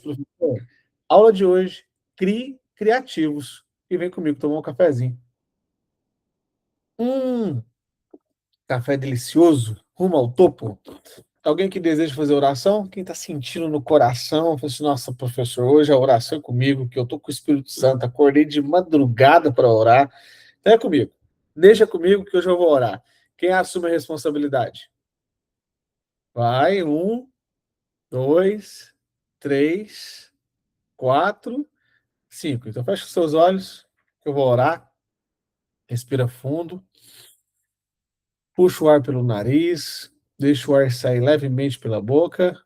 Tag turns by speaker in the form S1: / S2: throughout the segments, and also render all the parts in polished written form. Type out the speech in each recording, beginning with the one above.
S1: professor. Aula de hoje, crie criativos. E vem comigo tomar um cafezinho. Hum, café delicioso, rumo ao topo. Alguém que deseja fazer oração? Quem está sentindo no coração? Fala assim, nossa, professor, hoje a oração é comigo, que eu tô com o Espírito Santo, acordei de madrugada para orar. Então é comigo. Deixa comigo que hoje eu vou orar. Quem assume a responsabilidade? Vai, 2, 3, 4, 5. Então fecha os seus olhos, que eu vou orar. Respira fundo. Puxa o ar pelo nariz. Deixa o ar sair levemente pela boca.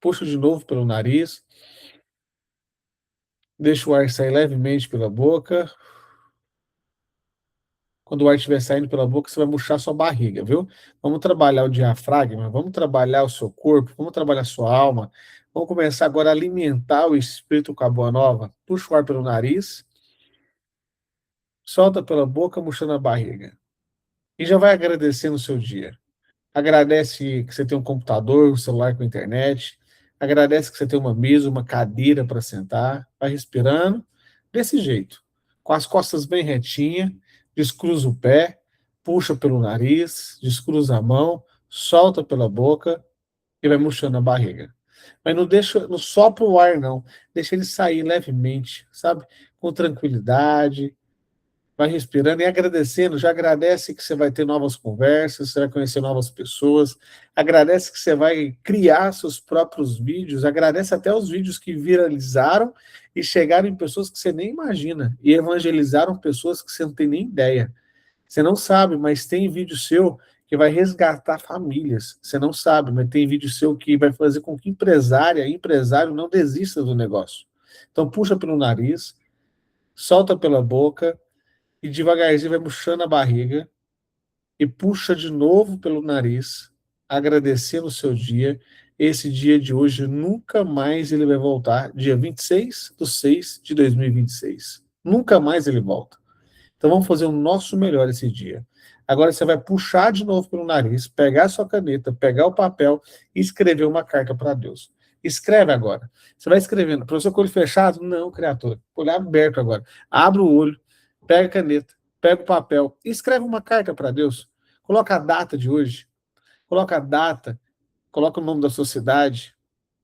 S1: Puxa de novo pelo nariz. Deixa o ar sair levemente pela boca. Quando o ar estiver saindo pela boca, você vai murchar sua barriga, viu? Vamos trabalhar o diafragma, vamos trabalhar o seu corpo, vamos trabalhar a sua alma. Vamos começar agora a alimentar o espírito com a boa nova. Puxa o ar pelo nariz, solta pela boca, murchando a barriga. E já vai agradecendo o seu dia. Agradece que você tem um computador, um celular com internet. Agradece que você tem uma mesa, uma cadeira para sentar. Vai respirando desse jeito, com as costas bem retinhas. Descruza o pé, puxa pelo nariz, descruza a mão, solta pela boca e vai murchando a barriga. Mas não deixa, não sopra o ar, não. Deixa ele sair levemente, sabe? Com tranquilidade, vai respirando e agradecendo. Já agradece que você vai ter novas conversas, você vai conhecer novas pessoas. Agradece que você vai criar seus próprios vídeos. Agradece até os vídeos que viralizaram e chegaram em pessoas que você nem imagina. E evangelizaram pessoas que você não tem nem ideia. Você não sabe, mas tem vídeo seu que vai resgatar famílias. Você não sabe, mas tem vídeo seu que vai fazer com que empresário não desista do negócio. Então puxa pelo nariz, solta pela boca, e devagarzinho vai murchando a barriga e puxa de novo pelo nariz, agradecendo o seu dia. Esse dia de hoje nunca mais ele vai voltar, dia 26/6/2026. Nunca mais ele volta. Então vamos fazer o nosso melhor esse dia. Agora você vai puxar de novo pelo nariz, pegar a sua caneta, pegar o papel e escrever uma carta para Deus. Escreve agora. Você vai escrevendo. Professor, com o olho fechado? Não, criatura. Olho aberto agora. Abre o olho, pega a caneta, pega o papel e escreve uma carta para Deus. Coloca a data de hoje, coloca a data, coloca o nome da sua cidade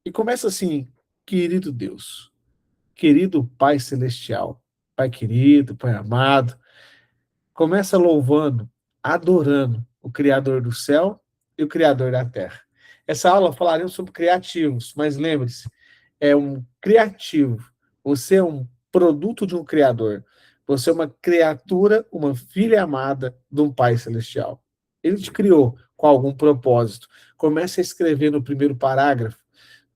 S1: e começa assim: querido Deus, querido Pai Celestial, Pai querido, Pai amado. Começa louvando, adorando o Criador do céu e o Criador da terra. Essa aula falaremos sobre criativos, mas lembre-se, é um criativo. Você é um produto de um Criador. Você é uma criatura, uma filha amada de um Pai Celestial. Ele te criou com algum propósito. Comece a escrever no primeiro parágrafo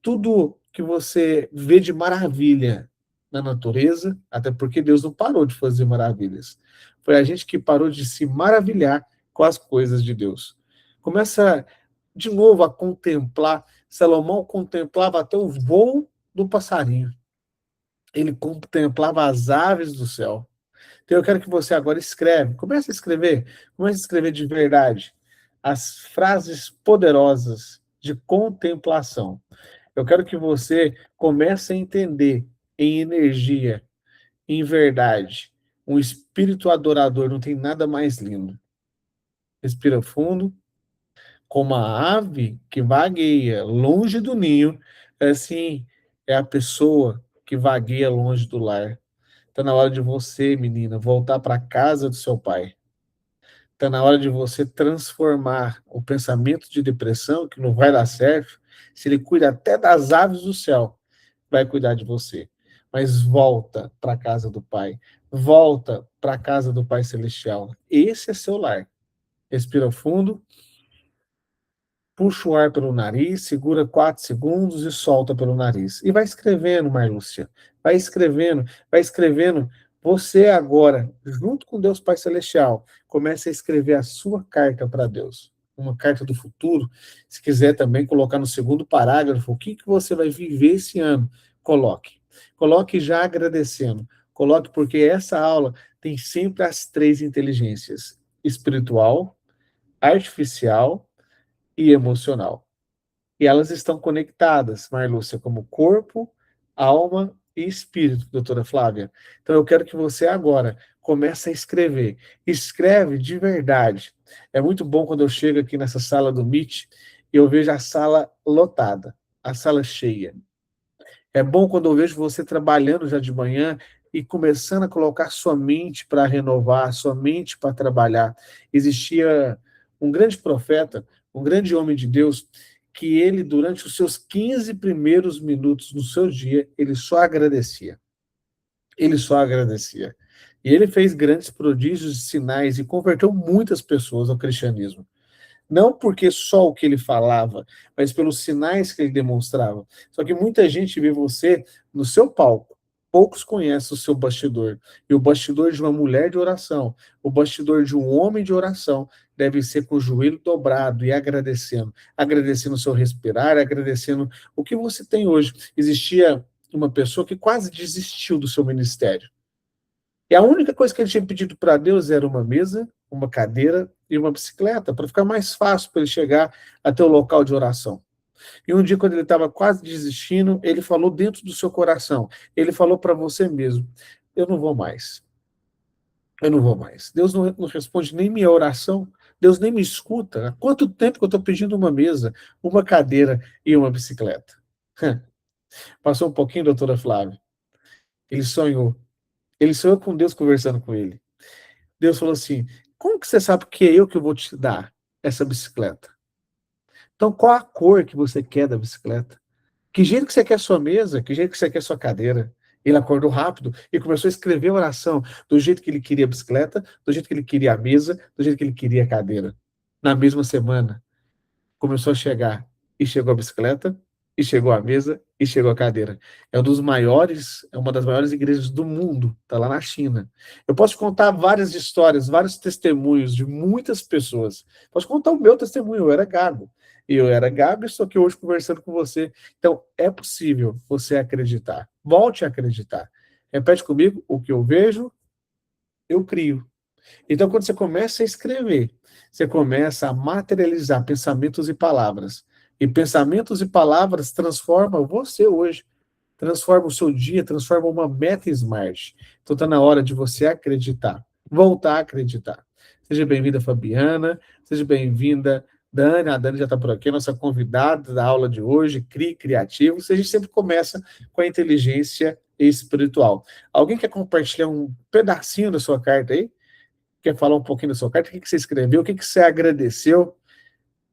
S1: tudo que você vê de maravilha na natureza, até porque Deus não parou de fazer maravilhas. Foi a gente que parou de se maravilhar com as coisas de Deus. Começa de novo a contemplar. Salomão contemplava até o voo do passarinho. Ele contemplava as aves do céu. Então eu quero que você agora escreve. Comece a escrever de verdade as frases poderosas de contemplação. Eu quero que você comece a entender em energia, em verdade. Um espírito adorador não tem nada mais lindo. Respira fundo, como a ave que vagueia longe do ninho, assim é a pessoa que vagueia longe do lar. Está na hora de você, menina, voltar para a casa do seu pai. Está na hora de você transformar o pensamento de depressão, que não vai dar certo, se ele cuida até das aves do céu, vai cuidar de você. Mas volta para a casa do Pai. Volta para a casa do Pai Celestial. Esse é seu lar. Respira fundo, puxa o ar pelo nariz, segura 4 segundos e solta pelo nariz. E vai escrevendo, Marlúcia. Vai escrevendo, vai escrevendo. Você agora, junto com Deus Pai Celestial, comece a escrever a sua carta para Deus. Uma carta do futuro. Se quiser também colocar no segundo parágrafo o que você vai viver esse ano, coloque. Coloque já agradecendo. Coloque porque essa aula tem sempre as 3 inteligências: espiritual, artificial e emocional. E elas estão conectadas, Marlúcia, como corpo, alma e espírito, doutora Flávia. Então eu quero que você agora comece a escrever. Escreve de verdade. É muito bom quando eu chego aqui nessa sala do Meet e eu vejo a sala lotada, a sala cheia. É bom quando eu vejo você trabalhando já de manhã e começando a colocar sua mente para renovar, sua mente para trabalhar. Existia um grande profeta, um grande homem de Deus, que ele, durante os seus 15 primeiros minutos no seu dia, ele só agradecia. Ele só agradecia. E ele fez grandes prodígios e sinais e converteu muitas pessoas ao cristianismo. Não porque só o que ele falava, mas pelos sinais que ele demonstrava. Só que muita gente vê você no seu palco. Poucos conhecem o seu bastidor. E o bastidor de uma mulher de oração, o bastidor de um homem de oração, deve ser com o joelho dobrado e agradecendo. Agradecendo o seu respirar, agradecendo o que você tem hoje. Existia uma pessoa que quase desistiu do seu ministério. E a única coisa que ele tinha pedido para Deus era uma mesa, uma cadeira e uma bicicleta, para ficar mais fácil para ele chegar até o local de oração. E um dia, quando ele estava quase desistindo, ele falou dentro do seu coração, ele falou para você mesmo, eu não vou mais. Eu não vou mais. Deus não responde nem minha oração, Deus nem me escuta. Há quanto tempo que eu estou pedindo uma mesa, uma cadeira e uma bicicleta? Passou um pouquinho, doutora Flávia. Ele sonhou. Ele sonhou com Deus conversando com ele. Deus falou assim, como que você sabe que é eu que vou te dar essa bicicleta? Então, qual a cor que você quer da bicicleta? Que jeito que você quer sua mesa? Que jeito que você quer sua cadeira? Ele acordou rápido e começou a escrever a oração do jeito que ele queria a bicicleta, do jeito que ele queria a mesa, do jeito que ele queria a cadeira. Na mesma semana, começou a chegar. E chegou a bicicleta, e chegou a mesa, e chegou a cadeira. É uma das maiores igrejas do mundo, está lá na China. Eu posso contar várias histórias, vários testemunhos de muitas pessoas. Posso contar o meu testemunho, eu era gago. E eu era gago e estou aqui hoje conversando com você. Então, é possível você acreditar. Volte a acreditar. Repete comigo, o que eu vejo, eu crio. Então, quando você começa a escrever, você começa a materializar pensamentos e palavras. E pensamentos e palavras transformam você hoje, transforma o seu dia, transforma uma meta smart. Então, está na hora de você acreditar, voltar a acreditar. Seja bem-vinda, Fabiana, seja bem-vinda, Dani. A Dani já está por aqui, nossa convidada da aula de hoje, CRI Criativo. A gente sempre começa com a inteligência espiritual. Alguém quer compartilhar um pedacinho da sua carta aí? Quer falar um pouquinho da sua carta? O que você escreveu? O que você agradeceu?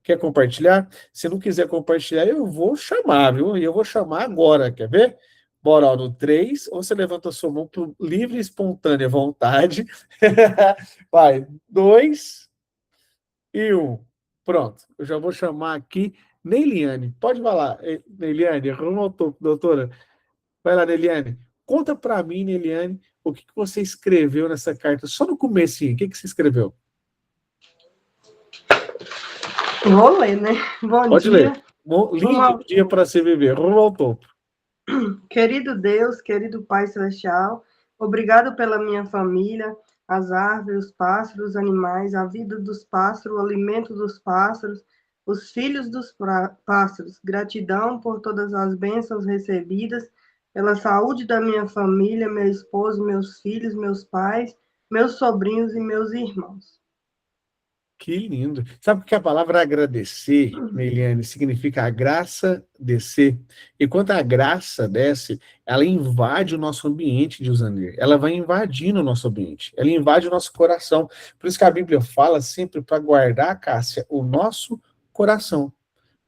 S1: Quer compartilhar? Se não quiser compartilhar, eu vou chamar, viu? E eu vou chamar agora, quer ver? Bora, ó, no 3, ou você levanta a sua mão por livre e espontânea vontade. Vai, 2 e 1. Pronto, eu já vou chamar aqui Neiliane. Pode falar, Neiliane, arruma o topo, doutora. Vai lá, Neiliane. Conta para mim, Neiliane, o que você escreveu nessa carta, só no comecinho. O que você escreveu?
S2: Vou ler, né? Bom
S1: Pode
S2: dia.
S1: ler. Lindo dia para se viver. Rumo ao topo.
S2: Querido Deus, querido Pai Celestial, obrigado pela minha família, as árvores, os pássaros, os animais, a vida dos pássaros, o alimento dos pássaros, os filhos dos pássaros. Gratidão por todas as bênçãos recebidas, pela saúde da minha família, meu esposo, meus filhos, meus pais, meus sobrinhos e meus irmãos.
S1: Que lindo. Sabe o que a palavra agradecer, Neiliane, significa a graça descer. E quando a graça desce, ela invade o nosso ambiente de Usanir. Ela vai invadindo o nosso ambiente. Ela invade o nosso coração. Por isso que a Bíblia fala sempre para guardar, Cássia, o nosso coração.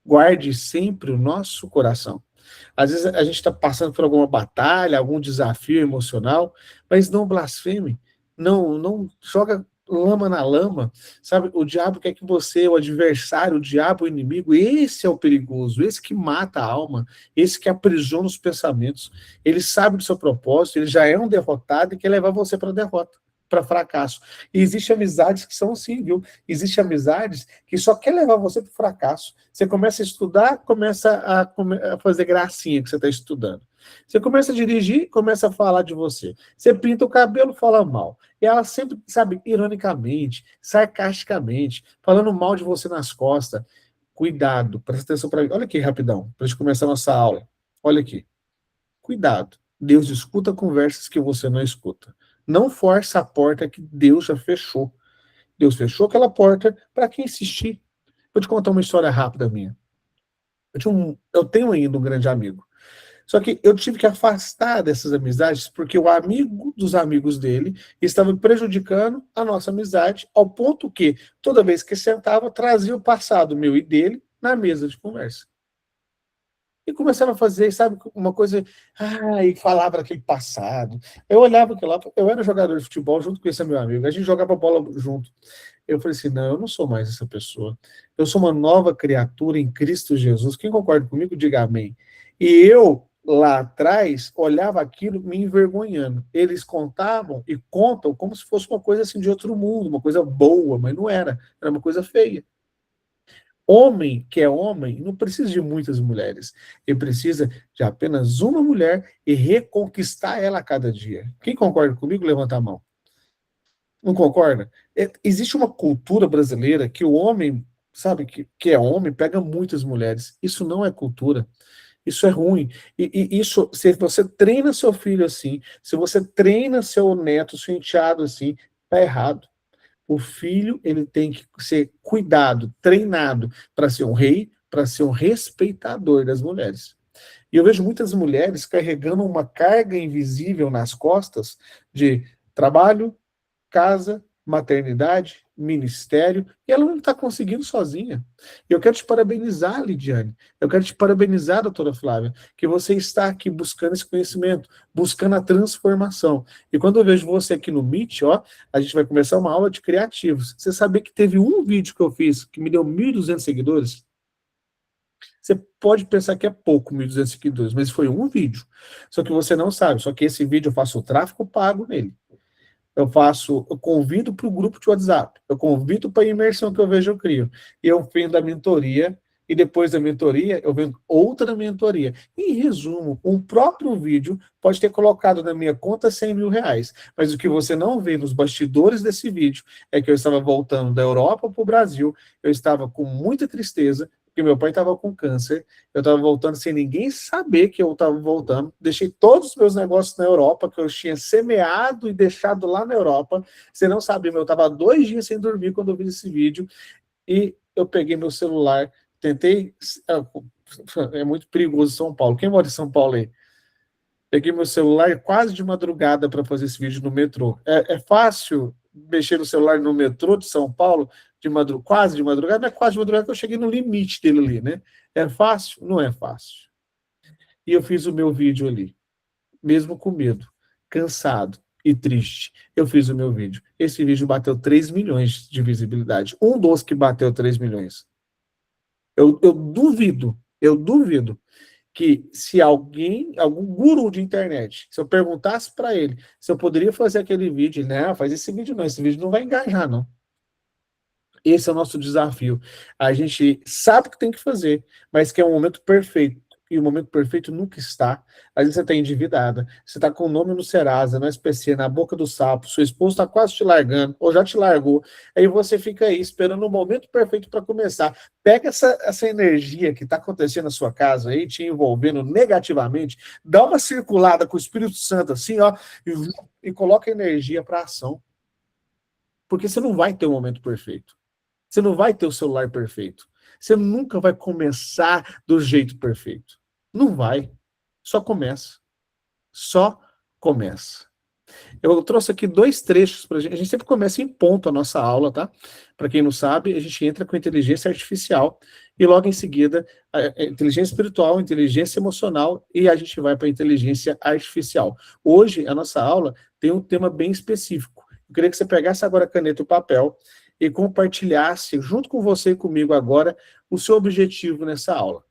S1: Guarde sempre o nosso coração. Às vezes a gente está passando por alguma batalha, algum desafio emocional, mas não blasfeme, não joga lama na lama, sabe? O diabo quer que você, o adversário, o diabo, o inimigo, esse é o perigoso, esse que mata a alma, esse que aprisiona os pensamentos. Ele sabe do seu propósito, ele já é um derrotado e quer levar você para a derrota, para fracasso. E existem amizades que são assim, viu? Existem amizades que só quer levar você para o fracasso. Você começa a estudar, começa a fazer gracinha que você está estudando. Você começa a dirigir, começa a falar de você. Você pinta o cabelo, fala mal. E ela sempre, sabe, ironicamente, sarcasticamente, falando mal de você nas costas. Cuidado, presta atenção para mim. Olha aqui, rapidão, para a gente começar a nossa aula. Olha aqui. Cuidado. Deus escuta conversas que você não escuta. Não força a porta que Deus já fechou. Deus fechou aquela porta para quem insistir. Vou te contar uma história rápida minha. Eu tenho ainda um grande amigo. Só que eu tive que afastar dessas amizades porque o amigo dos amigos dele estava prejudicando a nossa amizade, ao ponto que, toda vez que sentava, trazia o passado meu e dele na mesa de conversa. E começava a fazer, sabe, uma coisa. E falava daquele passado. Eu olhava aquilo lá, eu era jogador de futebol junto com esse meu amigo, a gente jogava bola junto. Eu falei assim: não, eu não sou mais essa pessoa. Eu sou uma nova criatura em Cristo Jesus. Quem concorda comigo, diga amém. E eu, lá atrás, olhava aquilo me envergonhando. Eles contavam e contam como se fosse uma coisa assim de outro mundo, uma coisa boa, mas não era. Era uma coisa feia. Homem que é homem não precisa de muitas mulheres. Ele precisa de apenas uma mulher e reconquistar ela a cada dia. Quem concorda comigo, levanta a mão. Não concorda? Existe uma cultura brasileira que o homem, sabe, que é homem, pega muitas mulheres. Isso não é cultura. Isso é ruim. E isso, se você treina seu filho assim, se você treina seu neto, seu enteado assim, tá errado. O filho, ele tem que ser cuidado, treinado para ser um rei, para ser um respeitador das mulheres. E eu vejo muitas mulheres carregando uma carga invisível nas costas de trabalho, casa, maternidade, ministério, e ela não está conseguindo sozinha. E eu quero te parabenizar, Lidiane. Eu quero te parabenizar, doutora Flávia, que você está aqui buscando esse conhecimento, buscando a transformação. E quando eu vejo você aqui no Meet, ó, a gente vai começar uma aula de criativos. Você sabia que teve um vídeo que eu fiz que me deu 1.200 seguidores? Você pode pensar que é pouco, 1.200 seguidores, mas foi um vídeo. Só que você não sabe. Só que esse vídeo eu faço o tráfego pago nele. Eu convido para o grupo de WhatsApp, eu convido para a imersão que eu vejo, eu crio. E eu vendo a mentoria, e depois da mentoria, eu vendo outra mentoria. Em resumo, um próprio vídeo pode ter colocado na minha conta R$ 100.000, mas o que você não vê nos bastidores desse vídeo é que eu estava voltando da Europa para o Brasil, eu estava com muita tristeza, porque meu pai estava com câncer, eu estava voltando sem ninguém saber que eu estava voltando, deixei todos os meus negócios na Europa, que eu tinha semeado e deixado lá na Europa, você não sabia, eu estava 2 dias sem dormir quando eu vi esse vídeo, e eu peguei meu celular, tentei, é muito perigoso São Paulo, quem mora em São Paulo aí? Peguei meu celular quase de madrugada para fazer esse vídeo no metrô. É fácil mexer no celular no metrô de São Paulo, quase de madrugada, não é quase de madrugada que eu cheguei no limite dele ali, né? É fácil? Não é fácil. E eu fiz o meu vídeo ali, mesmo com medo, cansado e triste. Eu fiz o meu vídeo. Esse vídeo bateu 3 milhões de visibilidade. Um dos que bateu 3 milhões. Eu duvido que se algum guru de internet, se eu perguntasse para ele se eu poderia fazer aquele vídeo, não, faz esse vídeo não, esse vídeo não vai engajar, não. Esse é o nosso desafio. A gente sabe que tem que fazer, mas que é um momento perfeito. E o momento perfeito nunca está. Às vezes você está endividada, você está com o nome no Serasa, no SPC, na boca do sapo, seu esposo está quase te largando, ou já te largou. Aí você fica aí esperando o momento perfeito para começar. Pega essa energia que está acontecendo na sua casa aí, te envolvendo negativamente, dá uma circulada com o Espírito Santo assim, ó, e coloca energia para ação. Porque você não vai ter o momento perfeito. Você não vai ter o celular perfeito. Você nunca vai começar do jeito perfeito. Não vai. Só começa. Só começa. Eu trouxe aqui 2 trechos para a gente. A gente sempre começa em ponto a nossa aula, tá? Para quem não sabe, a gente entra com inteligência artificial e logo em seguida a inteligência espiritual, inteligência emocional e a gente vai para a inteligência artificial. Hoje a nossa aula tem um tema bem específico. Eu queria que você pegasse agora a caneta e o papel e compartilhasse junto com você e comigo agora o seu objetivo nessa aula.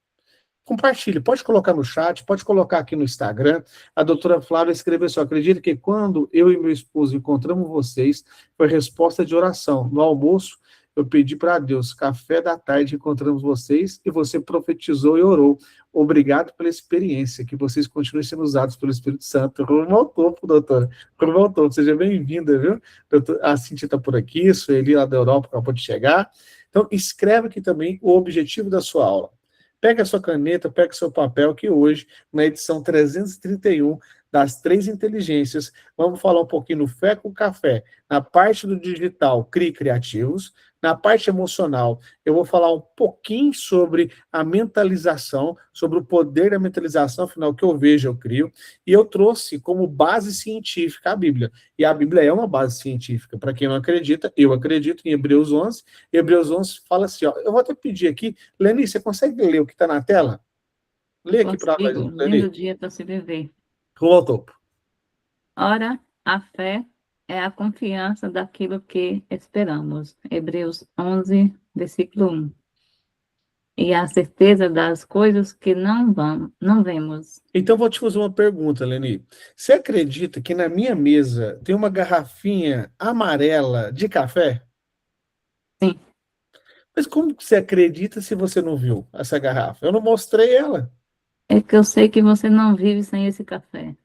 S1: Compartilhe, pode colocar no chat, pode colocar aqui no Instagram. A doutora Flávia escreveu assim: acredito que quando eu e meu esposo encontramos vocês, foi resposta de oração. No almoço, eu pedi para Deus, café da tarde, encontramos vocês e você profetizou e orou. Obrigado pela experiência, que vocês continuem sendo usados pelo Espírito Santo. Rumo ao topo, doutora. Rumo ao topo. Seja bem-vinda, viu? A Cintia está por aqui, Sueli lá da Europa acabou de chegar. Então, escreve aqui também o objetivo da sua aula. Pega a sua caneta, pega o seu papel, que hoje, na edição 331 das Três Inteligências, vamos falar um pouquinho no Fé com Café. Na parte do digital, crie criativos. Na parte emocional, eu vou falar um pouquinho sobre a mentalização, sobre o poder da mentalização, afinal, o que eu vejo, eu crio. E eu trouxe como base científica a Bíblia. E a Bíblia é uma base científica. Para quem não acredita, eu acredito em Hebreus 11. Hebreus 11 fala assim, ó, eu vou até pedir aqui, Leni, você consegue ler o que está na tela? Lê aqui para nós,
S3: Consigo, lindo
S1: Leni.
S3: dia para se viver.
S1: Rumo ao topo.
S3: Ora, a fé é a confiança daquilo que esperamos. Hebreus 11, versículo 1. E a certeza das coisas que não vemos.
S1: Então, vou te fazer uma pergunta, Leni. Você acredita que na minha mesa tem uma garrafinha amarela de café?
S3: Sim,
S1: Mas como que você acredita se você não viu essa garrafa? Eu não mostrei ela.
S3: é que eu sei que você não vive sem esse café.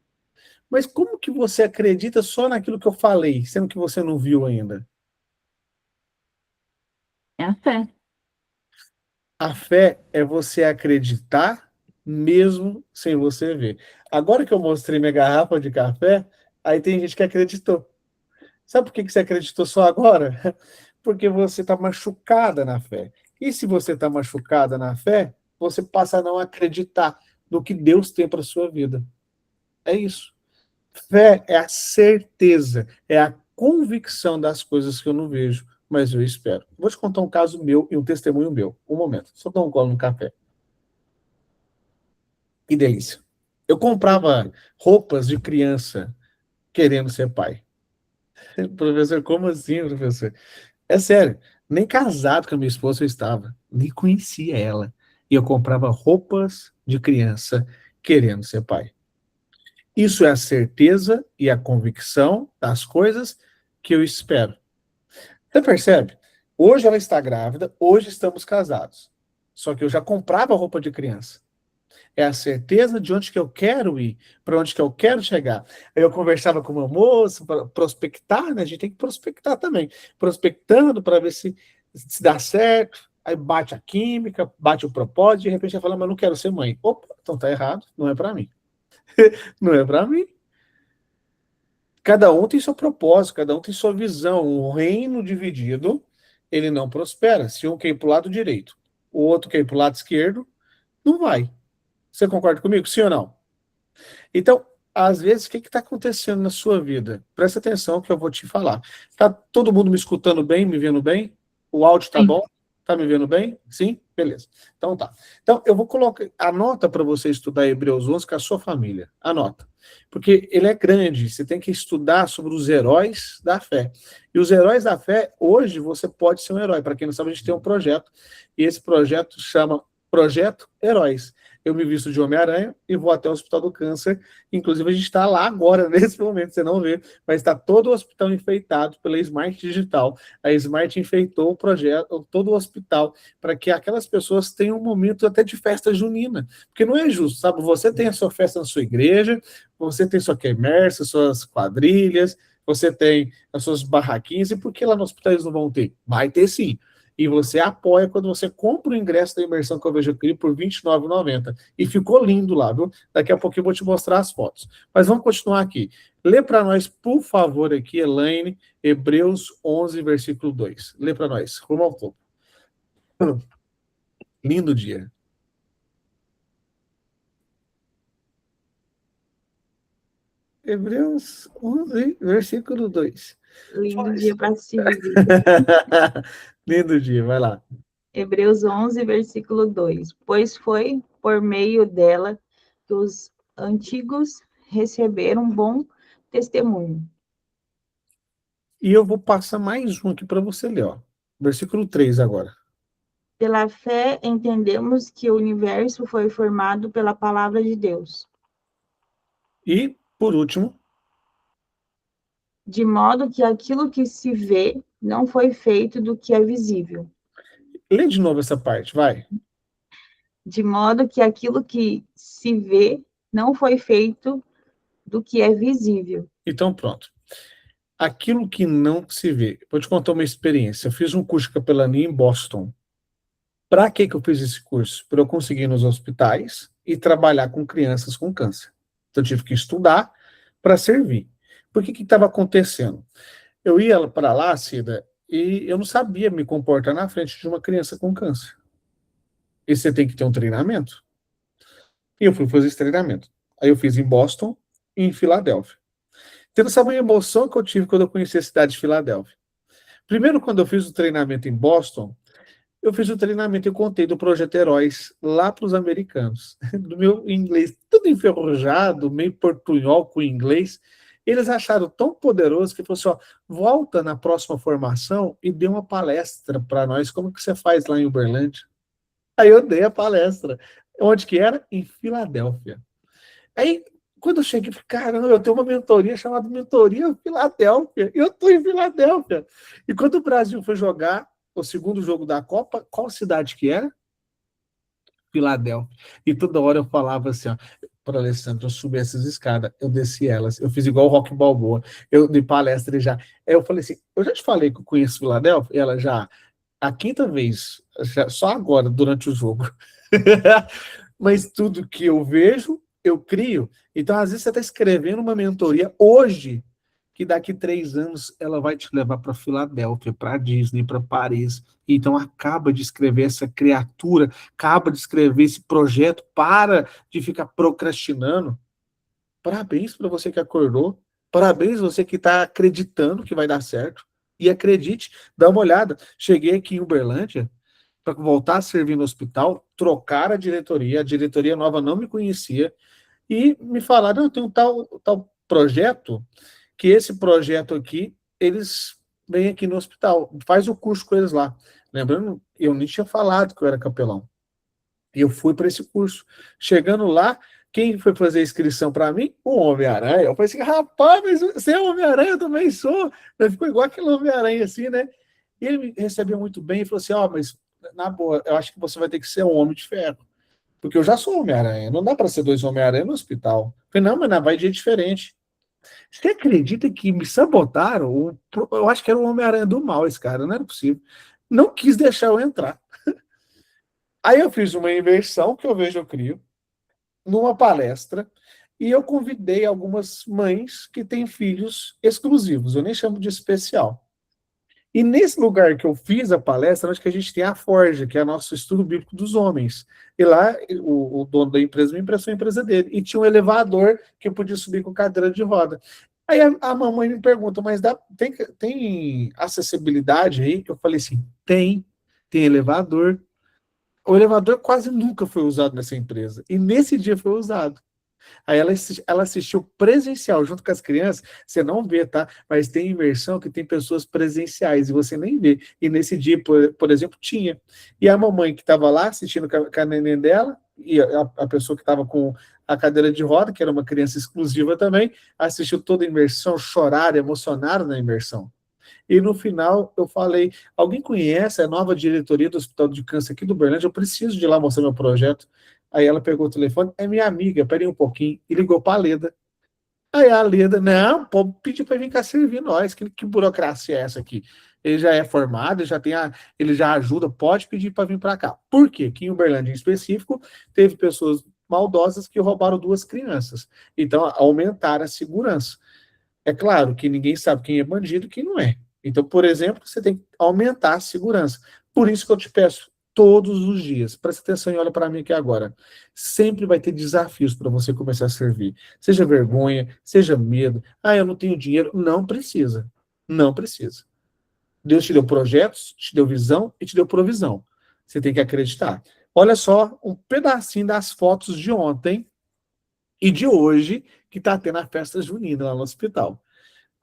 S1: Mas como que você acredita só naquilo que eu falei, sendo que você não viu ainda?
S3: É a fé.
S1: A fé é você acreditar mesmo sem você ver. Agora que eu mostrei minha garrafa de café, aí tem gente que acreditou. Sabe por que que você acreditou só agora? Porque você está machucada na fé. E se você está machucada na fé, você passa a não acreditar no que Deus tem para sua vida. É isso. Fé é a certeza, é a convicção das coisas que eu não vejo, mas eu espero. Vou te contar um caso meu e um testemunho meu. Um momento, só dar um gole no café. Que delícia. Eu comprava roupas de criança querendo ser pai. Professor, como assim, professor? É sério, nem casado com a minha esposa eu estava, nem conhecia ela. E eu comprava roupas de criança querendo ser pai. Isso é a certeza e a convicção das coisas que eu espero. Você percebe? Hoje ela está grávida, hoje estamos casados. Só que eu já comprava roupa de criança. É a certeza de onde que eu quero ir, para onde que eu quero chegar. Aí eu conversava com uma moça, para prospectar, né? A gente tem que prospectar também. Prospectando para ver se dá certo. Aí bate a química, bate o propósito, de repente ela fala, mas eu não quero ser mãe. Opa, então tá errado, não é para mim. Não é para mim. Cada um tem seu propósito, cada um tem sua visão. Um reino dividido, ele não prospera. Se um quer ir para o lado direito, o outro quer ir para o lado esquerdo, não vai. Você concorda comigo? Sim ou não? Então, às vezes, o que está acontecendo na sua vida? Presta atenção que eu vou te falar. Tá todo mundo me escutando bem, me vendo bem? O áudio tá
S3: Sim.
S1: bom? Tá me vendo bem? Sim? Beleza. Então tá. Então, eu vou colocar, anota para você estudar Hebreus 11 com a sua família. Anota. Porque ele é grande, você tem que estudar sobre os heróis da fé. E os heróis da fé, hoje você pode ser um herói. Para quem não sabe, a gente tem um projeto, e esse projeto chama Projeto Heróis. Eu me visto de Homem-Aranha e vou até o Hospital do Câncer. Inclusive, a gente está lá agora, nesse momento, você não vê, mas está todo o hospital enfeitado pela Smart Digital. A Smart enfeitou o projeto, todo o hospital, para que aquelas pessoas tenham um momento até de festa junina. Porque não é justo, sabe? Você tem a sua festa na sua igreja, você tem sua quermesse, suas quadrilhas, você tem as suas barraquinhas, e por que lá no hospital eles não vão ter? Vai ter sim. E você apoia quando você compra o ingresso da imersão que eu vejo aqui por R$ 29,90. E ficou lindo lá, viu? Daqui a pouquinho eu vou te mostrar as fotos. Mas vamos continuar aqui. Lê para nós, por favor, aqui, Elaine, Hebreus 11, versículo 2. Lê para nós, rumo ao topo. Lindo dia. Hebreus 11, versículo 2.
S4: Lindo dia para se viver.
S1: Lindo dia, vai lá.
S4: Hebreus 11, versículo 2. Pois foi por meio dela que os antigos receberam bom testemunho.
S1: E eu vou passar mais um aqui para você ler, ó. Versículo 3 agora.
S4: Pela fé, entendemos que o universo foi formado pela palavra de Deus,
S1: E, por último,
S4: de modo que aquilo que se vê não foi feito do que é visível.
S1: lê de novo essa parte, vai.
S4: De modo que aquilo que se vê não foi feito do que é visível.
S1: Então, pronto. aquilo que não se vê. Vou te contar uma experiência. Eu fiz um curso de capelania em Boston. Para que eu fiz esse curso? Para eu conseguir ir nos hospitais e trabalhar com crianças com câncer. Então, eu tive que estudar para servir. Por que estava acontecendo? Eu ia para lá, Cida, e eu não sabia me comportar na frente de uma criança com câncer. E você tem que ter um treinamento. E eu fui fazer esse treinamento. Aí eu fiz em Boston e em Filadélfia. Tendo essa emoção que eu tive quando eu conheci a cidade de Filadélfia. Primeiro, quando eu fiz o treinamento em Boston, eu fiz o treinamento e contei do Projeto Heróis lá para os americanos. Do meu inglês tudo enferrujado, meio portunhol com inglês. Eles acharam tão poderoso que falou assim, ó, volta na próxima formação e dê uma palestra para nós, como que você faz lá em Uberlândia. Aí eu dei a palestra. Onde que era? Em Filadélfia. Aí, quando eu cheguei, eu falei, caramba, eu tenho uma mentoria chamada Mentoria Filadélfia. Eu estou em Filadélfia. E quando o Brasil foi jogar o segundo jogo da Copa, qual cidade que era? Filadélfia. E toda hora eu falava assim, ó, para Alessandra, eu subi essas escadas, eu desci elas, eu fiz igual o Rock Balboa, eu dei palestra e já. Aí eu falei assim, eu já te falei que eu conheço Filadélfia? E ela já, a quinta vez, só agora, durante o jogo. Mas tudo que eu vejo, eu crio. Então, às vezes, você está escrevendo uma mentoria hoje, que daqui 3 anos ela vai te levar para Filadélfia, para Disney, para Paris. Então, acaba de escrever essa criatura, acaba de escrever esse projeto, para de ficar procrastinando. Parabéns para você que acordou. Parabéns você que está acreditando que vai dar certo. E acredite, dá uma olhada. Cheguei aqui em Uberlândia, para voltar a servir no hospital, trocar a diretoria nova não me conhecia, e me falaram, eu tenho um tal projeto, que esse projeto aqui, eles vêm aqui no hospital, faz o curso com eles lá. Lembrando, eu nem tinha falado que eu era capelão. E eu fui para esse curso. Chegando lá, quem foi fazer a inscrição para mim? O Homem-Aranha. Eu falei assim, rapaz, mas você é Homem-Aranha, eu também sou. Ele ficou igual aquele Homem-Aranha assim, né? E ele me recebeu muito bem e falou assim, ó, mas na boa, eu acho que você vai ter que ser um homem de ferro. Porque eu já sou Homem-Aranha, não dá para ser 2 Homem-Aranha no hospital. Eu falei, não, mas vai de diferente. Você acredita que me sabotaram? Eu acho que era o Homem-Aranha do mal, esse cara, não era possível. Não quis deixar eu entrar. Aí eu fiz uma inversão, que eu vejo eu crio, numa palestra, e eu convidei algumas mães que têm filhos exclusivos, eu nem chamo de especial. E nesse lugar que eu fiz a palestra, acho que a gente tem a Forja, que é o nosso estudo bíblico dos homens. E lá, o dono da empresa me emprestou a empresa dele. E tinha um elevador que eu podia subir com cadeira de roda. Aí a mamãe me pergunta, mas tem acessibilidade aí? Eu falei assim, tem elevador. O elevador quase nunca foi usado nessa empresa. E nesse dia foi usado. Aí ela assistiu presencial junto com as crianças, você não vê, tá? Mas tem imersão que tem pessoas presenciais e você nem vê. E nesse dia, por exemplo, tinha. E a mamãe que estava lá assistindo com a neném dela, e a pessoa que estava com a cadeira de roda, que era uma criança exclusiva também, assistiu toda a imersão, choraram, emocionaram na imersão. E no final eu falei, alguém conhece a nova diretoria do Hospital de Câncer aqui do Uberlândia? Eu preciso de ir lá mostrar meu projeto. Aí ela pegou o telefone, é minha amiga, peraí um pouquinho, e ligou para a Leda. Aí a Leda, não, pô, pediu para vir cá servir nós, que burocracia é essa aqui? Ele já é formado, ele já ajuda, pode pedir para vir para cá. Por quê? Aqui em Uberlândia, em específico, teve pessoas maldosas que roubaram 2 crianças. Então, aumentaram a segurança. É claro que ninguém sabe quem é bandido e quem não é. Então, por exemplo, você tem que aumentar a segurança. Por isso que eu te peço todos os dias, presta atenção e olha para mim aqui agora. Sempre vai ter desafios para você começar a servir. Seja vergonha, seja medo. Ah, eu não tenho dinheiro. Não precisa. Não precisa. Deus te deu projetos, te deu visão e te deu provisão. Você tem que acreditar. Olha só um pedacinho das fotos de ontem e de hoje que está tendo a festa junina lá no hospital.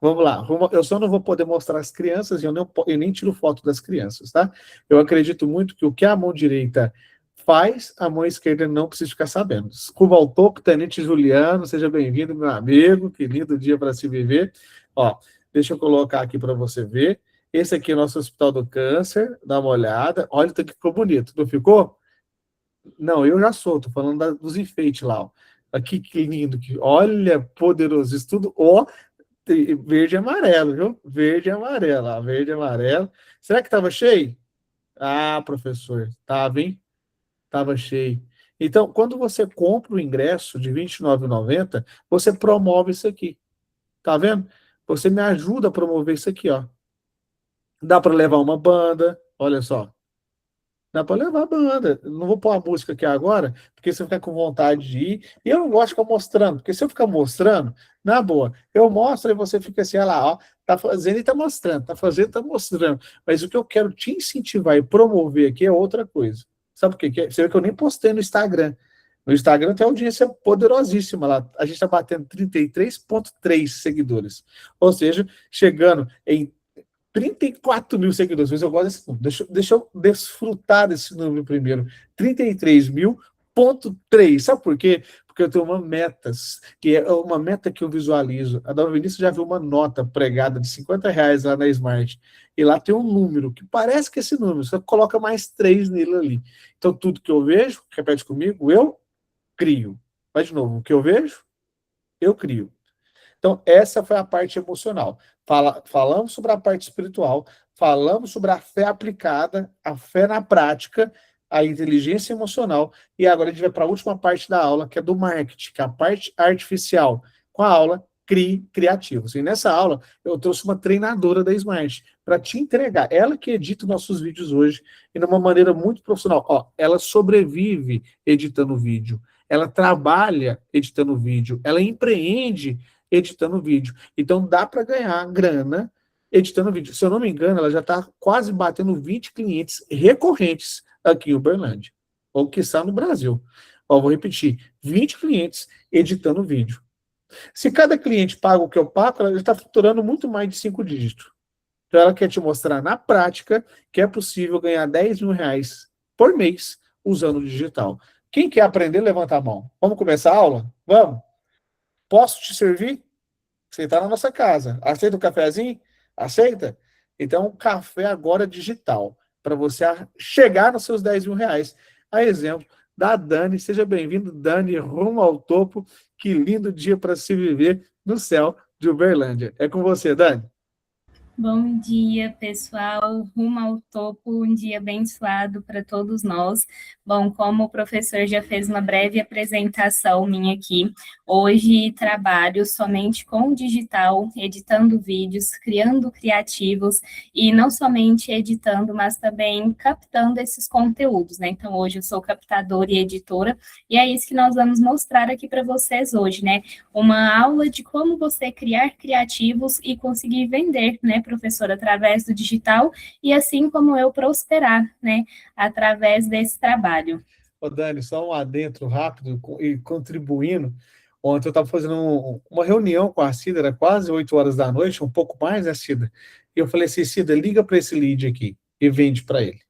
S1: Vamos lá, eu só não vou poder mostrar as crianças e eu nem tiro foto das crianças, tá? Eu acredito muito que o que a mão direita faz, a mão esquerda não precisa ficar sabendo. Desculpa ao topo, Tenente Juliano, seja bem-vindo, meu amigo, que lindo dia para se viver. Ó, deixa eu colocar aqui para você ver. Esse aqui é o nosso Hospital do Câncer, dá uma olhada. Olha, que ficou bonito, não ficou? Não, eu já sou, tô falando dos enfeites lá, ó. Aqui que lindo, olha, poderoso, isso tudo, ó, Verde e amarelo, viu? Verde e amarelo, ó, verde e amarelo. Será que estava cheio? Ah, professor, estava, hein? Estava cheio. Então, quando você compra o ingresso de R$ 29,90, você promove isso aqui. Tá vendo? Você me ajuda a promover isso aqui, ó. Dá para levar uma banda, olha só. Dá para levar a banda. Não vou pôr a música aqui agora, porque você fica com vontade de ir. E eu não gosto de ficar mostrando, porque se eu ficar mostrando, na boa, eu mostro e você fica assim, olha lá, ó, tá fazendo e tá mostrando, tá fazendo e tá mostrando. Mas o que eu quero te incentivar e promover aqui é outra coisa. Sabe o que que é? Você vê que eu nem postei no Instagram. No Instagram tem audiência poderosíssima lá. A gente está batendo 33,3 seguidores. Ou seja, chegando em 34 mil seguidores, mas eu gosto desse número. Deixa eu desfrutar desse número primeiro. 33.000.3. Sabe por quê? Porque eu tenho uma meta, que é uma meta que eu visualizo. A Dona Vinícius já viu uma nota pregada de R$ 50 lá na Smart. E lá tem um número, que parece que é esse número, você coloca mais 3 nele ali. Então, tudo que eu vejo, repete comigo, eu crio. Vai de novo, o que eu vejo, eu crio. Então, essa foi a parte emocional. Falamos sobre a parte espiritual, falamos sobre a fé aplicada, a fé na prática, a inteligência emocional, e agora a gente vai para a última parte da aula, que é do marketing, que é a parte artificial, com a aula Crie Criativos. E nessa aula, eu trouxe uma treinadora da Smart para te entregar, ela que edita nossos vídeos hoje, e de uma maneira muito profissional. Ó, ela sobrevive editando vídeo, ela trabalha editando vídeo, ela empreende editando vídeo. Então dá para ganhar grana editando vídeo. Se eu não me engano, ela já está quase batendo 20 clientes recorrentes aqui em Uberlândia, ou que está no Brasil. Ó, vou repetir, 20 clientes editando vídeo. Se cada cliente paga o que eu pago, ela já está faturando muito mais de 5 dígitos. Então ela quer te mostrar na prática que é possível ganhar R$ 10.000 por mês usando o digital. Quem quer aprender, levanta a mão. Vamos começar a aula? Vamos? Posso te servir? Você está na nossa casa. Aceita o cafezinho? Aceita? Então, café agora digital, para você chegar nos seus R$ 10.000. A exemplo da Dani. Seja bem-vindo, Dani, rumo ao topo. Que lindo dia para se viver no céu de Uberlândia. É com você, Dani.
S5: Bom dia, pessoal. Rumo ao topo, um dia abençoado para todos nós. Bom, como o professor já fez uma breve apresentação minha aqui, hoje trabalho somente com o digital, editando vídeos, criando criativos e não somente editando, mas também captando esses conteúdos, né? Então, hoje eu sou captadora e editora e é isso que nós vamos mostrar aqui para vocês hoje, né? Uma aula de como você criar criativos e conseguir vender, né, professor, através do digital, e assim como eu prosperar, né, através desse trabalho.
S1: Ô, Dani, só um adentro rápido e contribuindo. Ontem eu estava fazendo uma reunião com a Cida, era quase 8 horas da noite, um pouco mais, né, Cida? E eu falei assim, Cida, liga para esse lead aqui e vende para ele.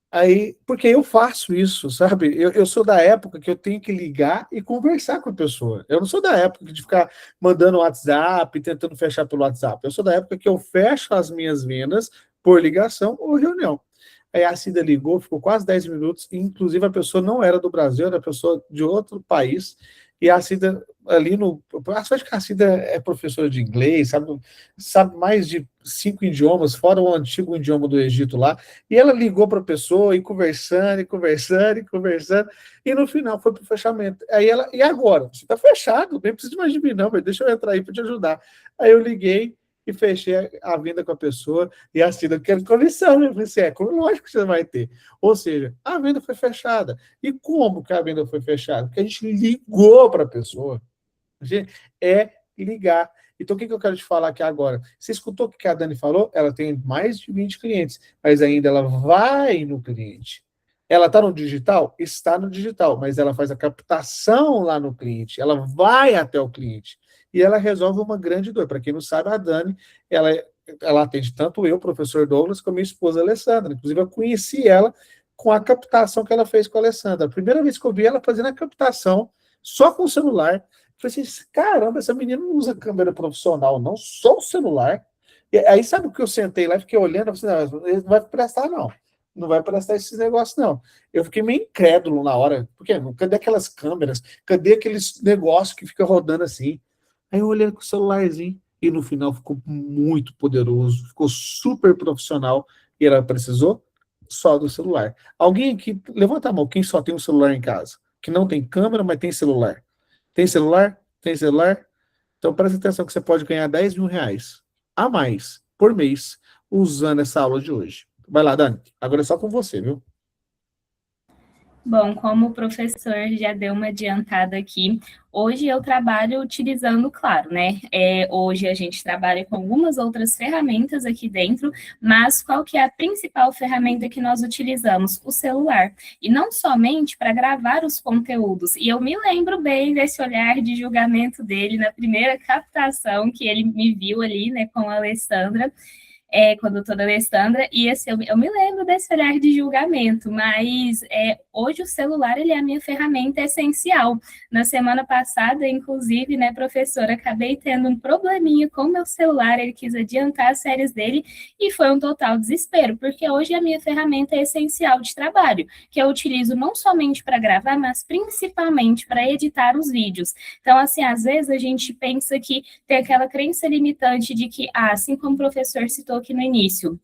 S1: Aí, porque eu faço isso, sabe? Eu sou da época que eu tenho que ligar e conversar com a pessoa. Eu não sou da época de ficar mandando WhatsApp, tentando fechar pelo WhatsApp. Eu sou da época que eu fecho as minhas vendas por ligação ou reunião. Aí a Cida ligou, ficou quase 10 minutos, e inclusive a pessoa não era do Brasil, era pessoa de outro país, e a Cida ali no... Acho que a Cida é professora de inglês, sabe mais de 5 idiomas, fora o antigo idioma do Egito lá, e ela ligou para a pessoa, e conversando, e no final foi para o fechamento. Aí ela, e agora? Você está fechado, nem precisa mais de mim não, mas deixa eu entrar aí para te ajudar. Aí eu liguei, e fechei a venda com a pessoa, e a Cida, quero comissão, né? Eu falei assim, lógico que você vai ter. Ou seja, a venda foi fechada. E como que a venda foi fechada? Porque a gente ligou para a pessoa. A gente é ligar. Então, o que eu quero te falar aqui agora? Você escutou o que a Dani falou? Ela tem mais de 20 clientes, mas ainda ela vai no cliente. Ela está no digital? Está no digital, mas ela faz a captação lá no cliente. Ela vai até o cliente. E ela resolve uma grande dor. Para quem não sabe, a Dani, ela atende tanto eu, professor Douglas, como minha esposa Alessandra. Inclusive, eu conheci ela com a captação que ela fez com a Alessandra. A primeira vez que eu vi ela fazendo a captação só com o celular, eu falei assim, caramba, essa menina não usa câmera profissional, não, só o celular. E aí, sabe o que eu sentei lá e fiquei olhando? Eu falei assim, não vai prestar, não. Não vai prestar esses negócios, não. Eu fiquei meio incrédulo na hora, porque cadê aquelas câmeras? Cadê aqueles negócios que fica rodando assim? Aí eu olhei com o celularzinho, e no final ficou muito poderoso, ficou super profissional, e ela precisou só do celular. Alguém aqui, levanta a mão, quem só tem um celular em casa? Que não tem câmera, mas tem celular. Tem celular? Tem celular? Então presta atenção que você pode ganhar 10 mil reais a mais por mês usando essa aula de hoje. Vai lá, Dani. Agora é só com você, viu?
S5: Bom, como o professor já deu uma adiantada aqui, hoje eu trabalho utilizando, claro, né? Hoje a gente trabalha com algumas outras ferramentas aqui dentro, mas qual que é a principal ferramenta que nós utilizamos? O celular. E não somente para gravar os conteúdos. E eu me lembro bem desse olhar de julgamento dele na primeira captação que ele me viu ali, né, com a Alessandra. Com a doutora Alessandra, e assim, eu me lembro desse olhar de julgamento, mas hoje o celular ele é a minha ferramenta essencial. Na semana passada, inclusive, né, professora, acabei tendo um probleminha com o meu celular, ele quis adiantar as séries dele, e foi um total desespero, porque hoje é a minha ferramenta essencial de trabalho, que eu utilizo não somente para gravar, mas principalmente para editar os vídeos. Então, assim, às vezes a gente pensa que tem aquela crença limitante de que, assim como o professor citou aqui no início,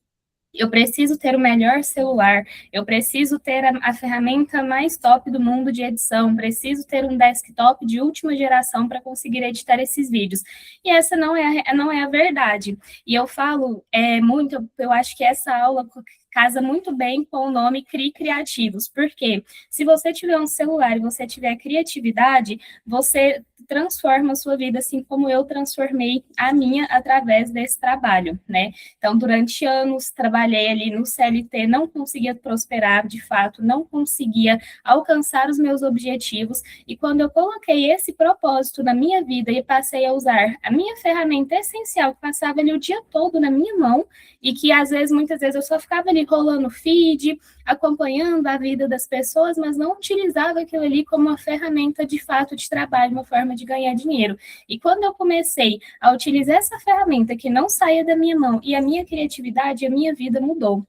S5: eu preciso ter o melhor celular, eu preciso ter a ferramenta mais top do mundo de edição, preciso ter um desktop de última geração para conseguir editar esses vídeos. E essa não é a verdade. E eu falo muito, eu acho que essa aula casa muito bem com o nome Crie Criativos, porque se você tiver um celular e você tiver criatividade, você transforma a sua vida, assim como eu transformei a minha através desse trabalho, né? Então, durante anos, trabalhei ali no CLT, não conseguia prosperar, de fato, não conseguia alcançar os meus objetivos, e quando eu coloquei esse propósito na minha vida e passei a usar a minha ferramenta essencial, que passava ali o dia todo na minha mão, e que, muitas vezes, eu só ficava ali rolando feed, acompanhando a vida das pessoas, mas não utilizava aquilo ali como uma ferramenta de fato de trabalho, uma forma de ganhar dinheiro. E quando eu comecei a utilizar essa ferramenta que não saia da minha mão e a minha criatividade, a minha vida mudou.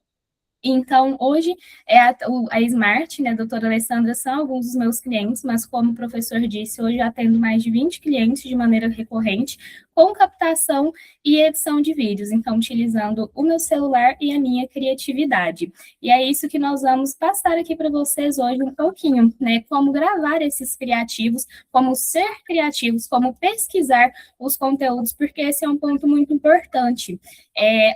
S5: Então, hoje, a Smart, né, a doutora Alessandra, são alguns dos meus clientes, mas como o professor disse, hoje eu atendo mais de 20 clientes de maneira recorrente, com captação e edição de vídeos, então utilizando o meu celular e a minha criatividade. E é isso que nós vamos passar aqui para vocês hoje um pouquinho, né, como gravar esses criativos, como ser criativos, como pesquisar os conteúdos, porque esse é um ponto muito importante.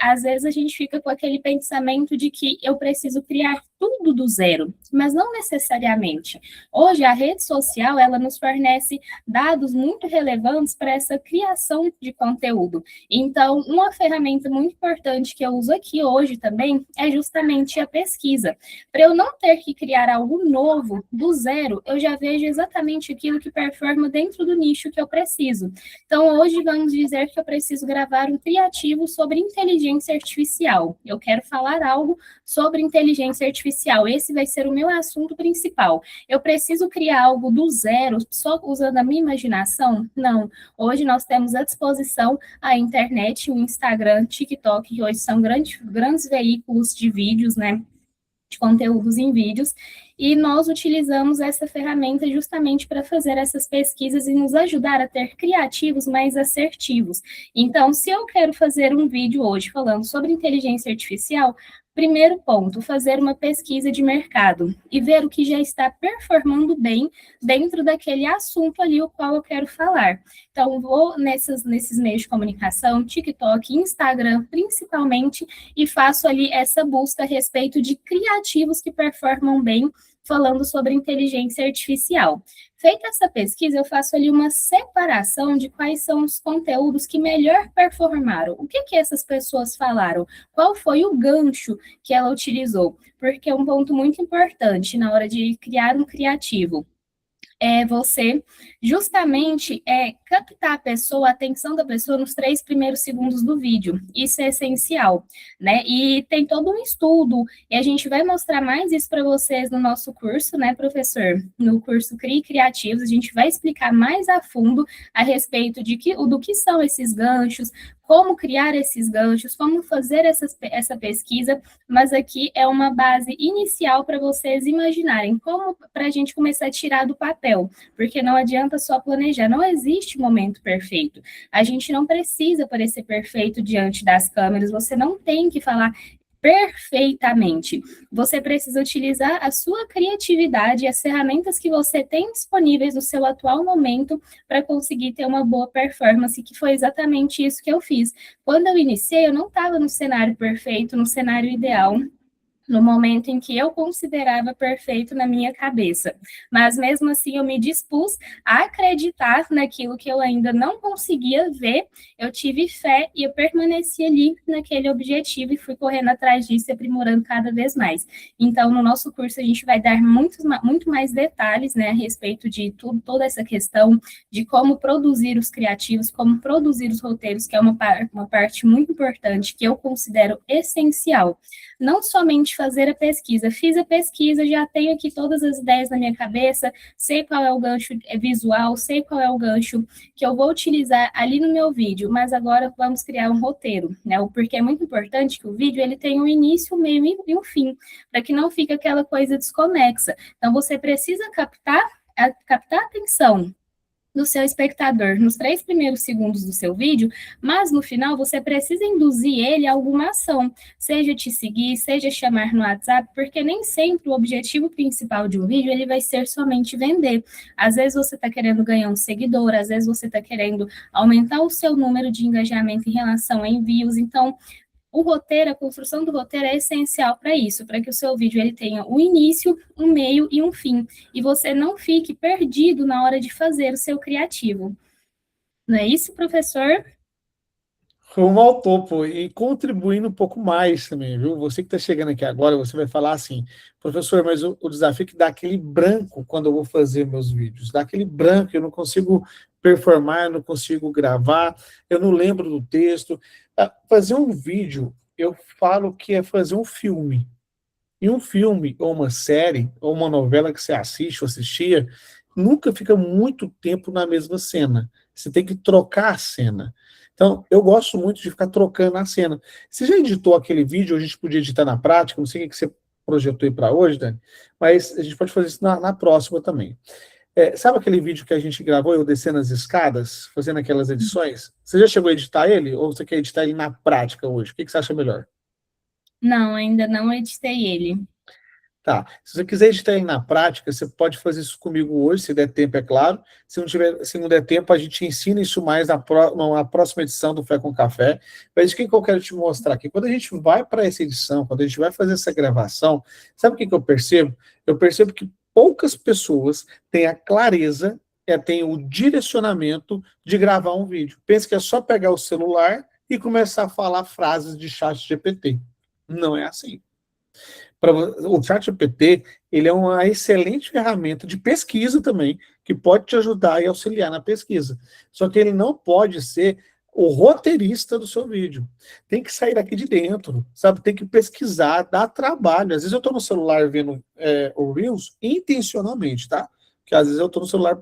S5: Às vezes a gente fica com aquele pensamento de que eu preciso criar tudo do zero, mas não necessariamente. Hoje, a rede social, ela nos fornece dados muito relevantes para essa criação de conteúdo. Então, uma ferramenta muito importante que eu uso aqui hoje também é justamente a pesquisa. Para eu não ter que criar algo novo do zero, eu já vejo exatamente aquilo que performa dentro do nicho que eu preciso. Então, hoje vamos dizer que eu preciso gravar um criativo sobre inteligência artificial. Eu quero falar algo sobre inteligência artificial. Esse vai ser o meu assunto principal. Eu preciso criar algo do zero, só usando a minha imaginação? Não. Hoje nós temos à disposição a internet, o Instagram, TikTok, que hoje são grandes veículos de vídeos, né? De conteúdos em vídeos, e nós utilizamos essa ferramenta justamente para fazer essas pesquisas e nos ajudar a ter criativos mais assertivos. Então, se eu quero fazer um vídeo hoje falando sobre inteligência artificial, primeiro ponto, fazer uma pesquisa de mercado e ver o que já está performando bem dentro daquele assunto ali o qual eu quero falar. Então, vou nesses meios de comunicação, TikTok, Instagram, principalmente, e faço ali essa busca a respeito de criativos que performam bem, falando sobre inteligência artificial. Feita essa pesquisa, eu faço ali uma separação de quais são os conteúdos que melhor performaram. O que essas pessoas falaram? Qual foi o gancho que ela utilizou? Porque é um ponto muito importante na hora de criar um criativo. Você justamente captar a atenção da pessoa nos 3 primeiros segundos do vídeo. Isso é essencial, né? E tem todo um estudo, e a gente vai mostrar mais isso para vocês no nosso curso, né, professor? No curso Crie Criativos, a gente vai explicar mais a fundo a respeito do que são esses ganchos, como criar esses ganchos, como fazer essa pesquisa, mas aqui é uma base inicial para vocês imaginarem como para a gente começar a tirar do papel, porque não adianta só planejar, não existe momento perfeito. A gente não precisa parecer perfeito diante das câmeras, você não tem que falar perfeitamente. Você precisa utilizar a sua criatividade e as ferramentas que você tem disponíveis no seu atual momento para conseguir ter uma boa performance, que foi exatamente isso que eu fiz. Quando eu iniciei, eu não estava no cenário perfeito, no cenário ideal, no momento em que eu considerava perfeito na minha cabeça. Mas mesmo assim eu me dispus a acreditar naquilo que eu ainda não conseguia ver, eu tive fé e eu permaneci ali naquele objetivo e fui correndo atrás disso e aprimorando cada vez mais. Então, no nosso curso a gente vai dar muito mais detalhes, né, a respeito de toda essa questão de como produzir os criativos, como produzir os roteiros, que é uma parte muito importante, que eu considero essencial. Não somente fazer a pesquisa. Fiz a pesquisa, já tenho aqui todas as ideias na minha cabeça, sei qual é o gancho visual, sei qual é o gancho que eu vou utilizar ali no meu vídeo, mas agora vamos criar um roteiro, né? Porque é muito importante que o vídeo ele tenha um início, um meio e um fim, para que não fique aquela coisa desconexa. Então, você precisa captar a atenção do seu espectador nos 3 primeiros segundos do seu vídeo, mas no final você precisa induzir ele a alguma ação, seja te seguir, seja chamar no WhatsApp, porque nem sempre o objetivo principal de um vídeo ele vai ser somente vender. Às vezes você está querendo ganhar um seguidor, às vezes você está querendo aumentar o seu número de engajamento em relação a envios, então o roteiro, a construção do roteiro é essencial para isso, para que o seu vídeo ele tenha um início, um meio e um fim, e você não fique perdido na hora de fazer o seu criativo. Não é isso, professor?
S1: Rumo ao topo e contribuindo um pouco mais também, viu? Você que está chegando aqui agora, você vai falar assim, professor, mas o desafio é que dá aquele branco quando eu vou fazer meus vídeos, dá aquele branco, eu não consigo performar, eu não consigo gravar, eu não lembro do texto. Fazer um vídeo, eu falo que é fazer um filme. E um filme, ou uma série, ou uma novela que você assiste ou assistia, nunca fica muito tempo na mesma cena. Você tem que trocar a cena. Então, eu gosto muito de ficar trocando a cena. Você já editou aquele vídeo, a gente podia editar na prática, não sei o que você projetou aí para hoje, Dani, mas a gente pode fazer isso na próxima também. Sabe aquele vídeo que a gente gravou, eu descendo as escadas, fazendo aquelas edições? Você já chegou a editar ele, ou você quer editar ele na prática hoje? O que você acha melhor?
S5: Não, ainda não editei ele.
S1: Tá. Se você quiser editar ele na prática, você pode fazer isso comigo hoje, se der tempo, é claro. Se não der tempo, a gente ensina isso mais na próxima edição do Fé com Café. Mas o que eu quero te mostrar aqui? Quando a gente vai para essa edição, quando a gente vai fazer essa gravação, sabe o que eu percebo? Eu percebo que poucas pessoas têm a clareza, têm o direcionamento de gravar um vídeo. Pensa que é só pegar o celular e começar a falar frases de chat GPT. Não é assim. O ChatGPT, ele é uma excelente ferramenta de pesquisa também, que pode te ajudar e auxiliar na pesquisa. Só que ele não pode ser o roteirista do seu vídeo. Tem que sair daqui de dentro, sabe? Tem que pesquisar, dar trabalho. Às vezes eu estou no celular vendo o Reels intencionalmente, tá? Porque às vezes eu estou no celular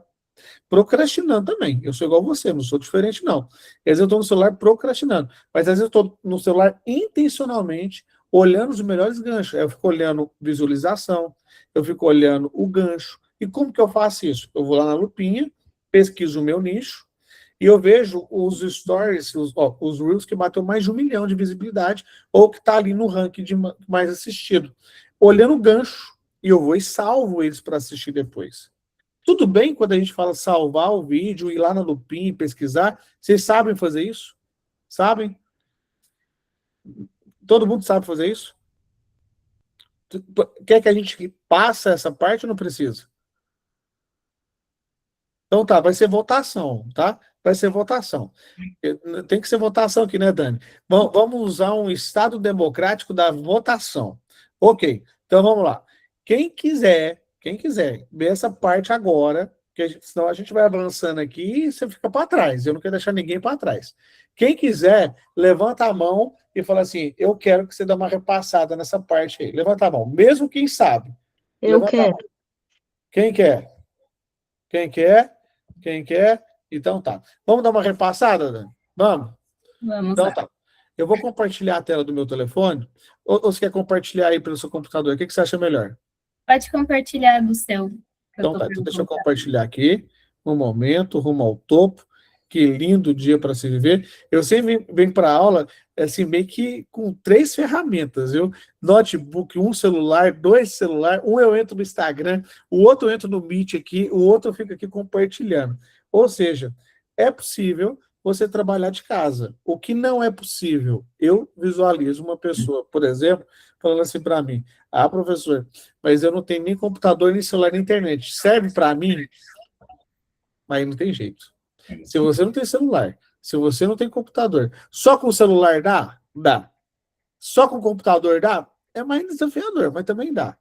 S1: procrastinando também. Eu sou igual a você, não sou diferente, não. Às vezes eu estou no celular procrastinando, mas às vezes eu estou no celular intencionalmente olhando os melhores ganchos. Eu fico olhando visualização, eu fico olhando o gancho. E como que eu faço isso? Eu vou lá na lupinha, pesquiso o meu nicho, e eu vejo os stories, os Reels que bateu mais de 1 milhão de visibilidade, ou que está ali no ranking de mais assistido. Olhando o gancho, e eu vou e salvo eles para assistir depois. Tudo bem quando a gente fala salvar o vídeo, ir lá na lupinha e pesquisar? Vocês sabem fazer isso? Sabem? Todo mundo sabe fazer isso? Quer que a gente passe essa parte ou não precisa? Então tá, vai ser votação, tá? Vai ser votação. Tem que ser votação aqui, né, Dani? Vamos usar um estado democrático da votação. Ok, então vamos lá. Quem quiser ver essa parte agora, porque senão a gente vai avançando aqui e você fica para trás. Eu não quero deixar ninguém para trás. Quem quiser, levanta a mão e fala assim, eu quero que você dê uma repassada nessa parte aí. Levanta a mão. Mesmo quem sabe.
S4: Eu
S1: Levanta a
S4: quero.
S1: mão. Quem quer? Quem quer? Quem quer? Então tá. Vamos dar uma repassada, Dani? Vamos?
S5: Vamos
S1: Então
S5: lá.
S1: tá. Eu vou compartilhar a tela do meu telefone, ou você quer compartilhar aí pelo seu computador? O que você acha melhor?
S5: Pode compartilhar do seu, que eu
S1: Então
S5: tô
S1: tá, então deixa eu
S5: perguntando.
S1: compartilhar aqui. Um momento, rumo ao topo. Que lindo dia para se viver. Eu sempre venho para a aula, assim, meio que com 3 ferramentas, viu? Notebook, um celular, 2 celular, um eu entro no Instagram, o outro eu entro no Meet aqui, o outro eu fico aqui compartilhando. Ou seja, é possível você trabalhar de casa. O que não é possível, eu visualizo uma pessoa, por exemplo, falando assim para mim: ah, professor, mas eu não tenho nem computador, nem celular, nem internet. Serve para mim? Mas não tem jeito. Se você não tem celular, se você não tem computador, só com o celular dá? Dá. Só com o computador dá? É mais desafiador, mas também dá.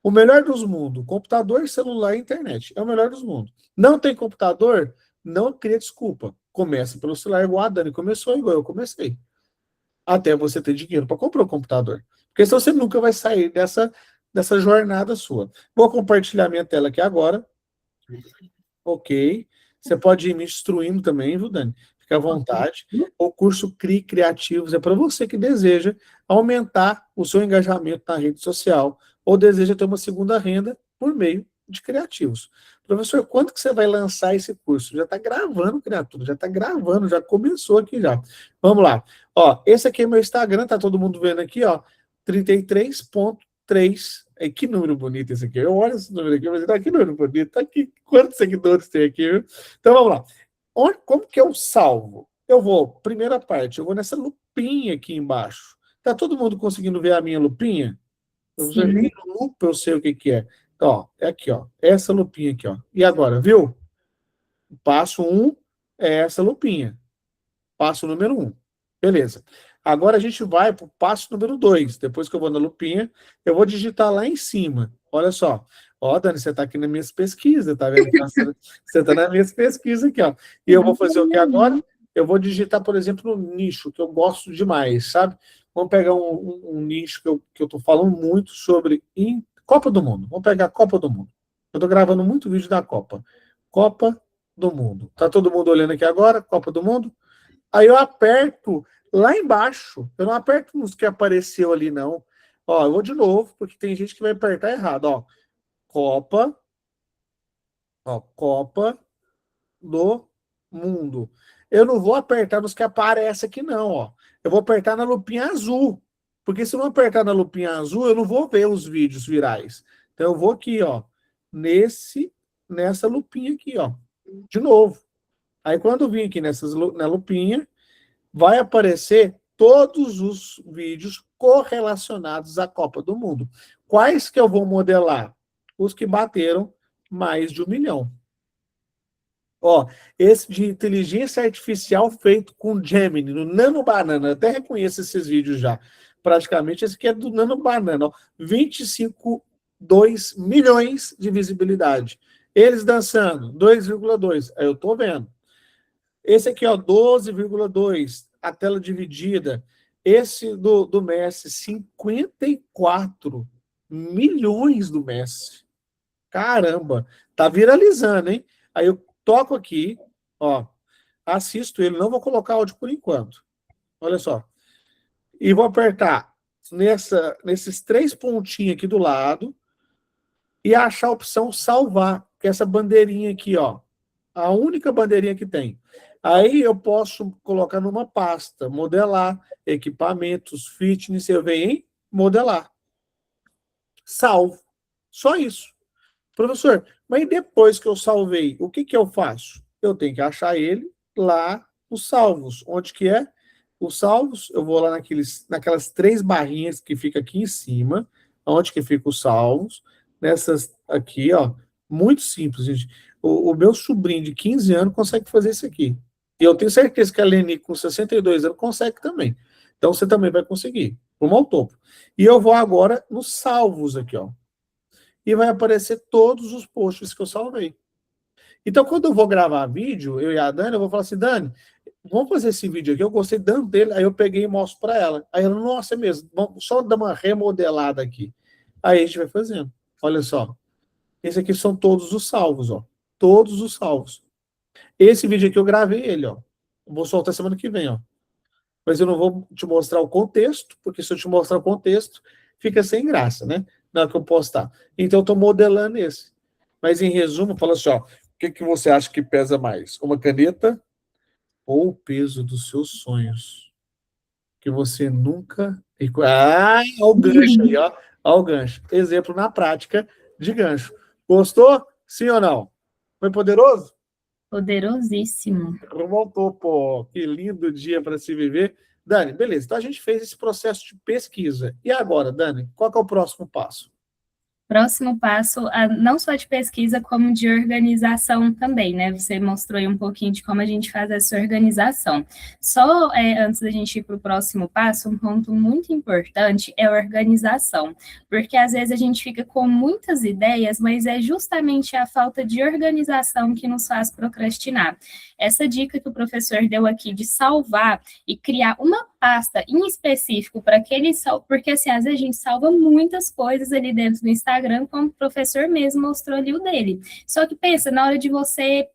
S1: O melhor dos mundos, computador, celular e internet. É o melhor dos mundos. Não tem computador? Não cria desculpa. Começa pelo celular, igual a Dani começou, igual eu comecei. Até você ter dinheiro para comprar o computador. Porque senão você nunca vai sair dessa jornada sua. Vou compartilhar minha tela aqui agora. Ok. Você pode ir me instruindo também, viu, Dani? Fica à vontade. O curso CRI Criativos é para você que deseja aumentar o seu engajamento na rede social ou deseja ter uma segunda renda por meio de criativos. Professor, quando que você vai lançar esse curso? Já está gravando, criatura, já está gravando, já começou aqui já. Vamos lá. Ó, esse aqui é meu Instagram, tá todo mundo vendo aqui, ó, 33.3. Que número bonito esse aqui. Eu olho esse número aqui, mas tá que número bonito. Tá aqui. Quantos seguidores tem aqui, viu? Então vamos lá. Como que eu salvo? Eu vou, primeira parte, eu vou nessa lupinha aqui embaixo. Tá todo mundo conseguindo ver a minha lupinha?
S5: Sim.
S1: Nem no lupa eu sei o que que é. Então, ó, é aqui, ó. Essa lupinha aqui, ó. E agora, viu? Passo 1 é essa lupinha. Passo número 1. Beleza. Agora a gente vai para o passo número 2. Depois que eu vou na lupinha, eu vou digitar lá em cima. Olha só. Ó, Dani, você está aqui nas minhas pesquisas, tá vendo? Você está nas minhas pesquisas aqui, ó. E eu vou fazer o que agora? Eu vou digitar, por exemplo, no nicho, que eu gosto demais, sabe? Vamos pegar um nicho que eu estou falando muito sobre Copa do Mundo. Vamos pegar a Copa do Mundo. Eu estou gravando muito vídeo da Copa. Copa do Mundo. Tá todo mundo olhando aqui agora? Copa do Mundo? Aí eu aperto lá embaixo. Eu não aperto nos que apareceu ali, não. Ó, eu vou de novo, porque tem gente que vai apertar errado. Ó, Copa do Mundo. Eu não vou apertar nos que aparecem aqui, não, ó. Eu vou apertar na lupinha azul. Porque se eu não apertar na lupinha azul, eu não vou ver os vídeos virais. Então eu vou aqui, ó, nessa lupinha aqui, ó. De novo. Aí quando eu vim aqui na lupinha, vai aparecer todos os vídeos correlacionados à Copa do Mundo. Quais que eu vou modelar? Os que bateram mais de 1 milhão. Ó, esse de inteligência artificial feito com Gemini, no Nano Banana, eu até reconheço esses vídeos já. Praticamente, esse aqui é do Nano Banana, ó, 25,2 milhões de visibilidade. Eles dançando, 2,2. Aí eu tô vendo. Esse aqui, ó, 12,2, a tela dividida. Esse do Messi, 54 milhões do Messi. Caramba, tá viralizando, hein? Aí eu toco aqui, ó, assisto ele, não vou colocar áudio por enquanto. Olha só. E vou apertar nesses 3 pontinhos aqui do lado e achar a opção salvar, que é essa bandeirinha aqui, ó. A única bandeirinha que tem. Aí eu posso colocar numa pasta, modelar, equipamentos, fitness, eu venho em modelar. Salvo. Só isso. Professor, mas depois que eu salvei, o que eu faço? Eu tenho que achar ele lá nos salvos. Onde que é? Os salvos, eu vou lá naquelas 3 barrinhas que fica aqui em cima, onde que fica os salvos, nessas aqui, ó, muito simples, gente. O meu sobrinho de 15 anos consegue fazer isso aqui. E eu tenho certeza que a Leni, com 62 anos, consegue também. Então, você também vai conseguir. Rumo ao topo. E eu vou agora nos salvos aqui, ó. E vai aparecer todos os posts que eu salvei. Então, quando eu vou gravar vídeo, eu e a Dani, eu vou falar assim, Dani, vamos fazer esse vídeo aqui, eu gostei tanto dele, aí eu peguei e mostro para ela. Aí ela, nossa, é mesmo, vamos só dar uma remodelada aqui. Aí a gente vai fazendo. Olha só. Esse aqui são todos os salvos, ó. Todos os salvos. Esse vídeo aqui eu gravei ele, ó. Vou soltar semana que vem, ó. mas eu não vou te mostrar o contexto, porque se eu te mostrar o contexto, fica sem graça, né? Na hora que eu postar. Então, eu estou modelando esse. Mas, em resumo, fala assim, ó, o que você acha que pesa mais? Uma caneta ou o peso dos seus sonhos? Que você nunca... Ah, olha o gancho aí, ó. Olha o gancho. Exemplo na prática de gancho. Gostou? Sim ou não? Foi poderoso?
S5: Poderosíssimo.
S1: Voltou, pô. Que lindo dia para se viver. Dani, beleza. Então a gente fez esse processo de pesquisa. E agora, Dani, qual que é o próximo passo?
S5: Próximo passo, não só de pesquisa, como de organização também, né? Você mostrou aí um pouquinho de como a gente faz essa organização. Só antes da gente ir para o próximo passo, um ponto muito importante é a organização, porque às vezes a gente fica com muitas ideias, mas é justamente a falta de organização que nos faz procrastinar. Essa dica que o professor deu aqui de salvar e criar uma pasta em específico para aquele porque assim, às vezes a gente salva muitas coisas ali dentro do Instagram, como o professor mesmo mostrou ali o dele. Só que pensa, na hora de você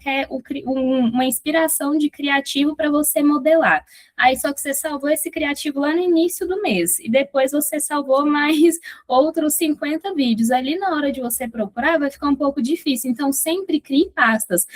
S5: quer uma inspiração de criativo para você modelar. Aí só que você salvou esse criativo lá no início do mês, e depois você salvou mais outros 50 vídeos. Ali na hora de você procurar, vai ficar um pouco difícil. Então, sempre crie pastas.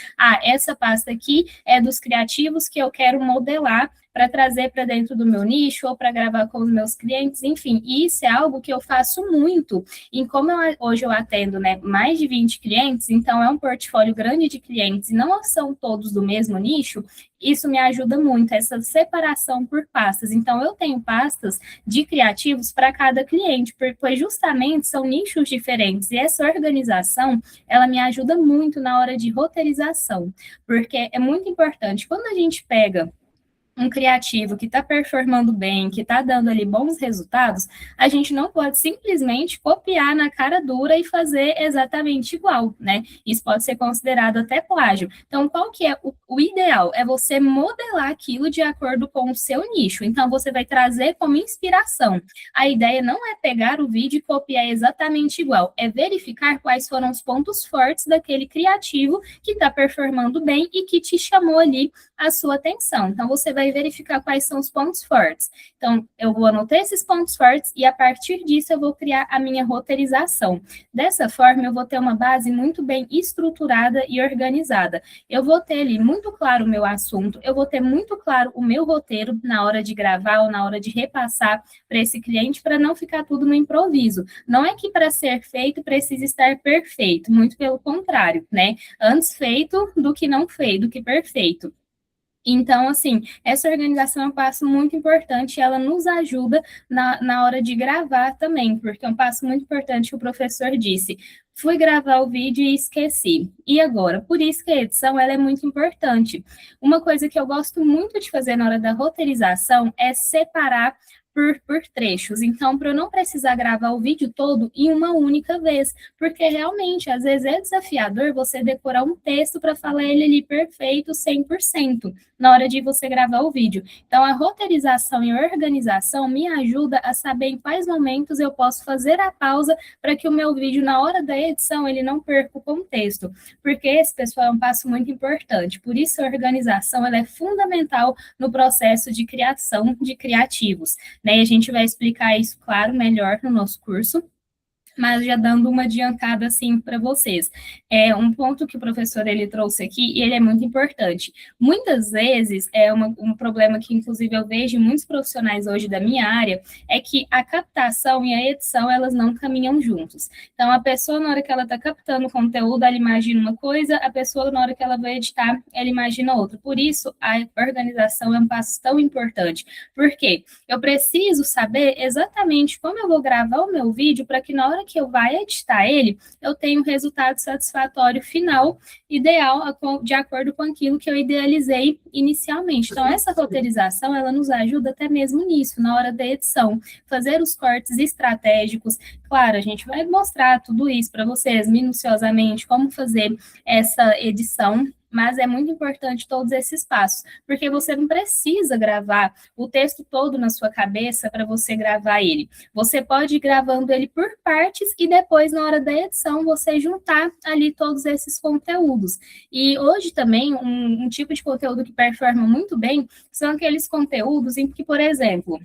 S5: Essa pasta aqui é dos criativos que eu quero modelar para trazer para dentro do meu nicho ou para gravar com os meus clientes, enfim. E isso é algo que eu faço muito. E como hoje eu atendo, né, mais de 20 clientes, então é um portfólio grande de clientes e não são todos do mesmo nicho, isso me ajuda muito, essa separação por pastas. Então, eu tenho pastas de criativos para cada cliente, pois justamente são nichos diferentes. E essa organização, ela me ajuda muito na hora de roteirização, porque é muito importante. Quando a gente pega um criativo que está performando bem, que está dando ali bons resultados, a gente não pode simplesmente copiar na cara dura e fazer exatamente igual, né? Isso pode ser considerado até plágio. Então, qual que é o ideal? É você modelar aquilo de acordo com o seu nicho. Então, você vai trazer como inspiração. A ideia não é pegar o vídeo e copiar exatamente igual, é verificar quais foram os pontos fortes daquele criativo que está performando bem e que te chamou ali a sua atenção. Então, você vai verificar quais são os pontos fortes. Então, eu vou anotar esses pontos fortes e, a partir disso, eu vou criar a minha roteirização. Dessa forma, eu vou ter uma base muito bem estruturada e organizada. Eu vou ter ali muito claro o meu assunto, eu vou ter muito claro o meu roteiro na hora de gravar ou na hora de repassar para esse cliente, para não ficar tudo no improviso. Não é que para ser feito precisa estar perfeito, muito pelo contrário, né? Antes feito do que não feito, do que perfeito. Então, assim, essa organização é um passo muito importante e ela nos ajuda na hora de gravar também, porque é um passo muito importante que o professor disse. Fui gravar o vídeo e esqueci. E agora? Por isso que a edição ela é muito importante. Uma coisa que eu gosto muito de fazer na hora da roteirização é separar por trechos. Então, para eu não precisar gravar o vídeo todo em uma única vez, porque realmente, às vezes, é desafiador você decorar um texto para falar ele ali perfeito, 100%, na hora de você gravar o vídeo. Então, a roteirização e a organização me ajuda a saber em quais momentos eu posso fazer a pausa para que o meu vídeo, na hora da edição, ele não perca o contexto, porque esse, pessoal, é um passo muito importante. Por isso, a organização ela é fundamental no processo de criação de criativos, né? E a gente vai explicar isso, claro, melhor no nosso curso, mas já dando uma adiantada assim para vocês. É um ponto que o professor ele trouxe aqui e ele é muito importante. Muitas vezes um problema que inclusive eu vejo em muitos profissionais hoje da minha área é que a captação e a edição elas não caminham juntos. Então a pessoa na hora que ela está captando o conteúdo ela imagina uma coisa, a pessoa na hora que ela vai editar ela imagina outra. Por isso a organização é um passo tão importante. Por quê? Eu preciso saber exatamente como eu vou gravar o meu vídeo para que na hora que eu vá editar ele, eu tenho um resultado satisfatório final, ideal, de acordo com aquilo que eu idealizei inicialmente. Então, essa roteirização, ela nos ajuda até mesmo nisso, na hora da edição, fazer os cortes estratégicos. Claro, a gente vai mostrar tudo isso para vocês, minuciosamente, como fazer essa edição mas é muito importante todos esses passos, porque você não precisa gravar o texto todo na sua cabeça para você gravar ele. Você pode ir gravando ele por partes e depois, na hora da edição, você juntar ali todos esses conteúdos. E hoje também, um tipo de conteúdo que performa muito bem são aqueles conteúdos em que, por exemplo,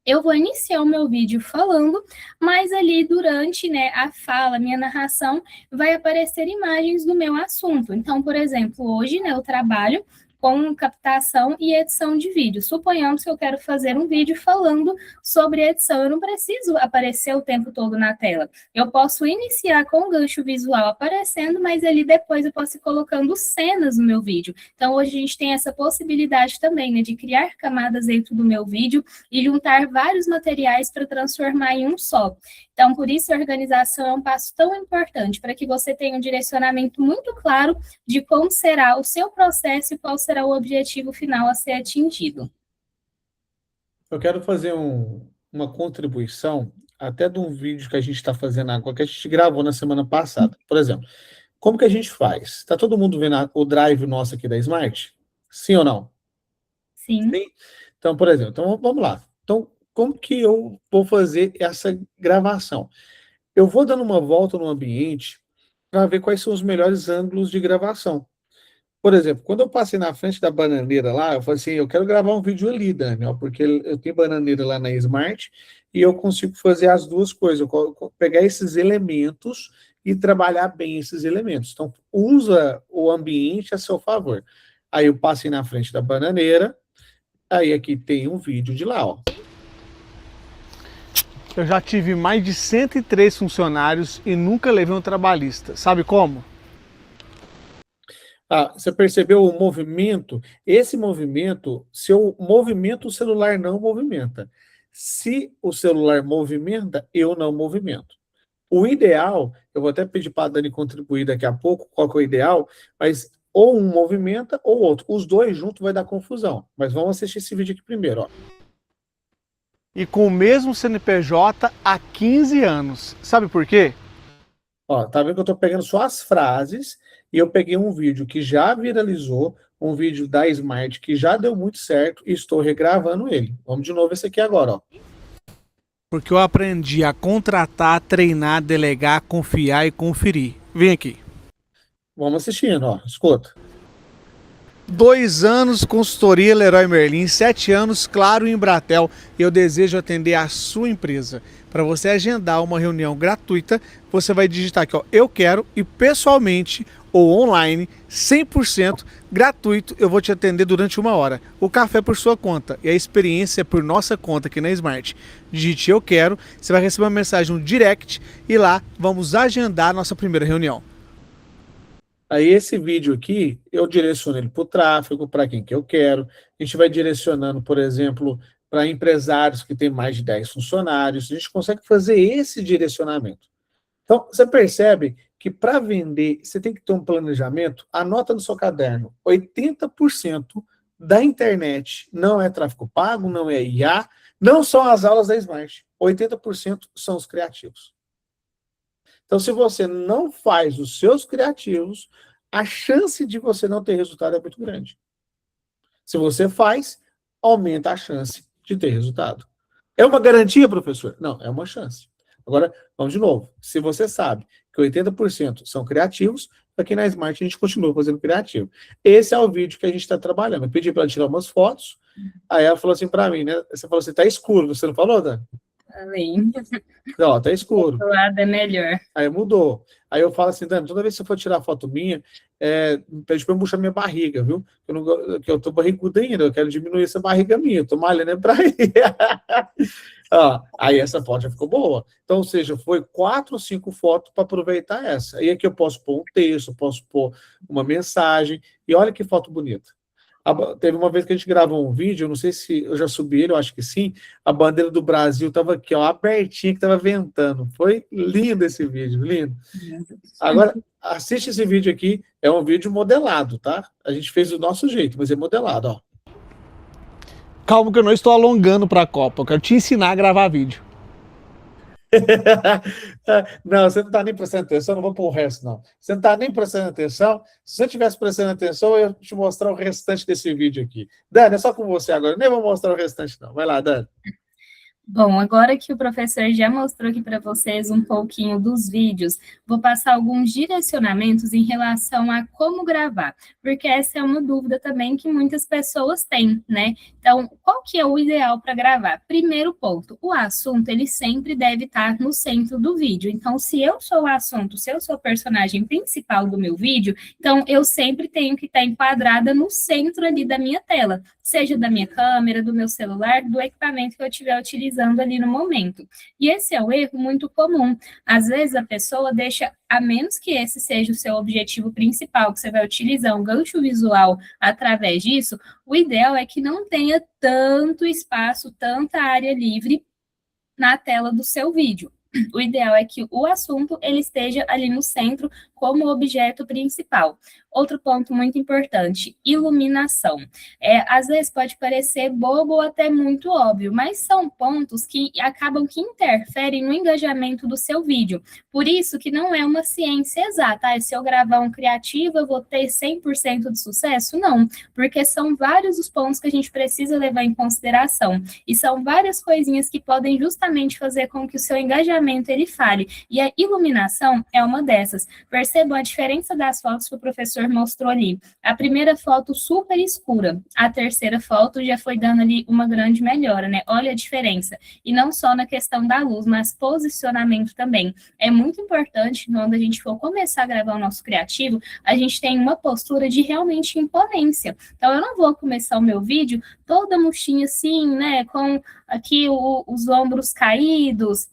S5: eu vou iniciar o meu vídeo falando, mas ali durante, né, a fala, minha narração, vai aparecer imagens do meu assunto. Então, por exemplo, hoje, né, eu trabalho com captação e edição de vídeo. Suponhamos que eu quero fazer um vídeo falando sobre edição. Eu não preciso aparecer o tempo todo na tela. Eu posso iniciar com o gancho visual aparecendo, mas ali depois eu posso ir colocando cenas no meu vídeo. Então, hoje a gente tem essa possibilidade também, né, de criar camadas dentro do meu vídeo e juntar vários materiais para transformar em um só. Então, por isso, a organização é um passo tão importante, para que você tenha um direcionamento muito claro de como será o seu processo e qual será o objetivo final a ser atingido.
S1: Eu quero fazer uma contribuição até de um vídeo que a gente está fazendo agora, que a gente gravou na semana passada. Por exemplo, como que a gente faz? Está todo mundo vendo o drive nosso aqui da Smart? Sim ou não?
S5: Sim.
S1: Sim? Então, por exemplo, então vamos lá. Então, como que eu vou fazer essa gravação? Eu vou dando uma volta no ambiente para ver quais são os melhores ângulos de gravação. Por exemplo, quando eu passei na frente da bananeira lá, eu falei assim, eu quero gravar um vídeo ali, Daniel, porque eu tenho bananeira lá na Smart e eu consigo fazer as duas coisas, eu pegar esses elementos e trabalhar bem esses elementos. Então, usa o ambiente a seu favor. Aí eu passei na frente da bananeira, aí aqui tem um vídeo de lá, ó.
S6: Eu já tive mais de 103 funcionários e nunca levei um trabalhista. Sabe como?
S1: Ah, você percebeu o movimento? Esse movimento, se eu movimento, o celular não movimenta. Se o celular movimenta, eu não movimento. O ideal, eu vou até pedir para a Dani contribuir daqui a pouco, qual que é o ideal, mas ou um movimenta ou outro. Os dois juntos vai dar confusão. Mas vamos assistir esse vídeo aqui primeiro, ó.
S6: E com o mesmo CNPJ há 15 anos. Sabe por quê?
S1: Ó, tá vendo que eu tô pegando só as frases e eu peguei um vídeo que já viralizou, um vídeo da Smart que já deu muito certo e estou regravando ele. Vamos de novo esse aqui agora, ó.
S6: Porque eu aprendi a contratar, treinar, delegar, confiar e conferir. Vem aqui.
S1: Vamos assistindo, ó. Escuta.
S6: 2 anos consultoria Leroy Merlin, 7 anos Claro Embratel. Eu desejo atender a sua empresa. Para você agendar uma reunião gratuita, você vai digitar aqui, ó, eu quero, e pessoalmente ou online, 100% gratuito, eu vou te atender durante 1 hora. O café é por sua conta e a experiência é por nossa conta aqui na Smart. Digite eu quero, você vai receber uma mensagem no direct e lá vamos agendar a nossa primeira reunião.
S1: Aí esse vídeo aqui, eu direciono ele para o tráfego, para quem que eu quero. A gente vai direcionando, por exemplo, para empresários que têm mais de 10 funcionários. A gente consegue fazer esse direcionamento. Então, você percebe que para vender, você tem que ter um planejamento. Anota no seu caderno, 80% da internet não é tráfego pago, não é IA, não são as aulas da Smart. 80% são os criativos. Então, se você não faz os seus criativos, a chance de você não ter resultado é muito grande. Se você faz, aumenta a chance de ter resultado. É uma garantia, professor? Não, é uma chance. Agora, vamos de novo. Se você sabe que 80% são criativos, aqui na Smart a gente continua fazendo criativo. Esse é o vídeo que a gente está trabalhando. Eu pedi para ela tirar umas fotos, aí ela falou assim para mim, né? Você falou assim, tá escuro, você não falou, Dani?
S5: Falei.
S1: Ó, tá escuro.
S5: O lado é melhor.
S1: Aí mudou. Aí eu falo assim, Dani, toda vez que você for tirar foto minha, pede pra eu murchar minha barriga, viu? Que eu tô barrigudo ainda, eu quero diminuir essa barriga minha, eu tô malhando pra ir. Ó, aí essa foto já ficou boa. Então, ou seja, foi 4 ou 5 fotos para aproveitar essa. Aí aqui eu posso pôr um texto, posso pôr uma mensagem, e olha que foto bonita. Teve uma vez que a gente gravou um vídeo, eu não sei se eu já subi ele, eu acho que sim, a bandeira do Brasil estava aqui, ó, abertinha, que estava ventando. Foi lindo esse vídeo, lindo. Agora, assiste esse vídeo aqui, é um vídeo modelado, tá? A gente fez do nosso jeito, mas é modelado, ó.
S6: Calma que eu não estou alongando para a Copa, eu quero te ensinar a gravar vídeo.
S1: Não, você não está nem prestando atenção, não vou pôr o resto, não. Você não está nem prestando atenção. Se você estivesse prestando atenção, eu ia te mostrar o restante desse vídeo aqui. Dani, é só com você agora. Eu nem vou mostrar o restante, não. Vai lá, Dani.
S5: Bom, agora que o professor já mostrou aqui para vocês um pouquinho dos vídeos, vou passar alguns direcionamentos em relação a como gravar, porque essa é uma dúvida também que muitas pessoas têm, né? Então, qual que é o ideal para gravar? Primeiro ponto, o assunto, ele sempre deve estar no centro do vídeo. Então, se eu sou o assunto, se eu sou o personagem principal do meu vídeo, então eu sempre tenho que estar enquadrada no centro ali da minha tela, seja da minha câmera, do meu celular, do equipamento que eu estiver utilizando ali no momento. E esse é um erro muito comum. Às vezes a pessoa deixa, a menos que esse seja o seu objetivo principal, que você vai utilizar um gancho visual através disso, o ideal é que não tenha tanto espaço, tanta área livre na tela do seu vídeo. O ideal é que o assunto ele esteja ali no centro como objeto principal. Outro ponto muito importante, iluminação. Às vezes pode parecer bobo ou até muito óbvio, mas são pontos que acabam que interferem no engajamento do seu vídeo. Por isso que não é uma ciência exata. Se eu gravar um criativo, eu vou ter 100% de sucesso? Não, porque são vários os pontos que a gente precisa levar em consideração. E são várias coisinhas que podem justamente fazer com que o seu engajamento ele fale. E a iluminação é uma dessas. Percebam a diferença das fotos que o professor mostrou ali. A primeira foto super escura, a terceira foto já foi dando ali uma grande melhora, né? Olha a diferença. E não só na questão da luz, mas posicionamento também. É muito importante, quando a gente for começar a gravar o nosso criativo, a gente tem uma postura de realmente imponência. Então, eu não vou começar o meu vídeo toda murchinha assim, né? Com aqui os ombros caídos,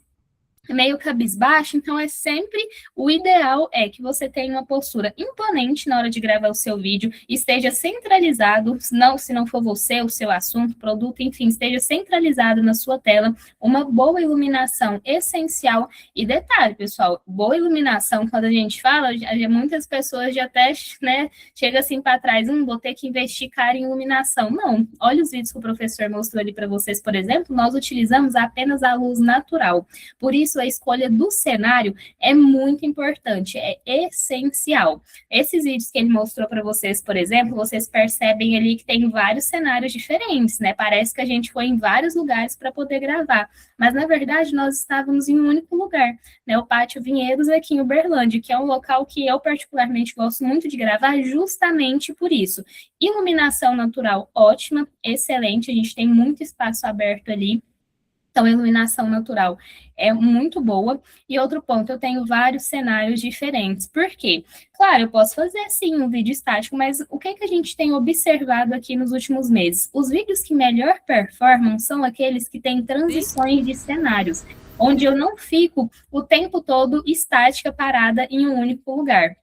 S5: meio cabisbaixo, então é sempre, o ideal é que você tenha uma postura imponente na hora de gravar o seu vídeo, esteja centralizado, se não for você, o seu assunto, produto, enfim, esteja centralizado na sua tela, uma boa iluminação essencial, e detalhe, pessoal, boa iluminação, quando a gente fala, muitas pessoas já até, né, chega assim para trás, vou ter que investir caro em iluminação, não, olha os vídeos que o professor mostrou ali para vocês, por exemplo, nós utilizamos apenas a luz natural, por isso a escolha do cenário é muito importante, é essencial. Esses vídeos que ele mostrou para vocês, por exemplo, vocês percebem ali que tem vários cenários diferentes, né? Parece que a gente foi em vários lugares para poder gravar, mas na verdade nós estávamos em um único lugar, né? O Pátio Vinhedos aqui em Uberlândia, que é um local que eu particularmente gosto muito de gravar justamente por isso. Iluminação natural ótima, excelente, a gente tem muito espaço aberto ali. Então, a iluminação natural é muito boa. E outro ponto, eu tenho vários cenários diferentes. Por quê? Claro, eu posso fazer, sim, um vídeo estático, mas o que a gente tem observado aqui nos últimos meses? Os vídeos que melhor performam são aqueles que têm transições de cenários, onde eu não fico o tempo todo estática, parada em um único lugar.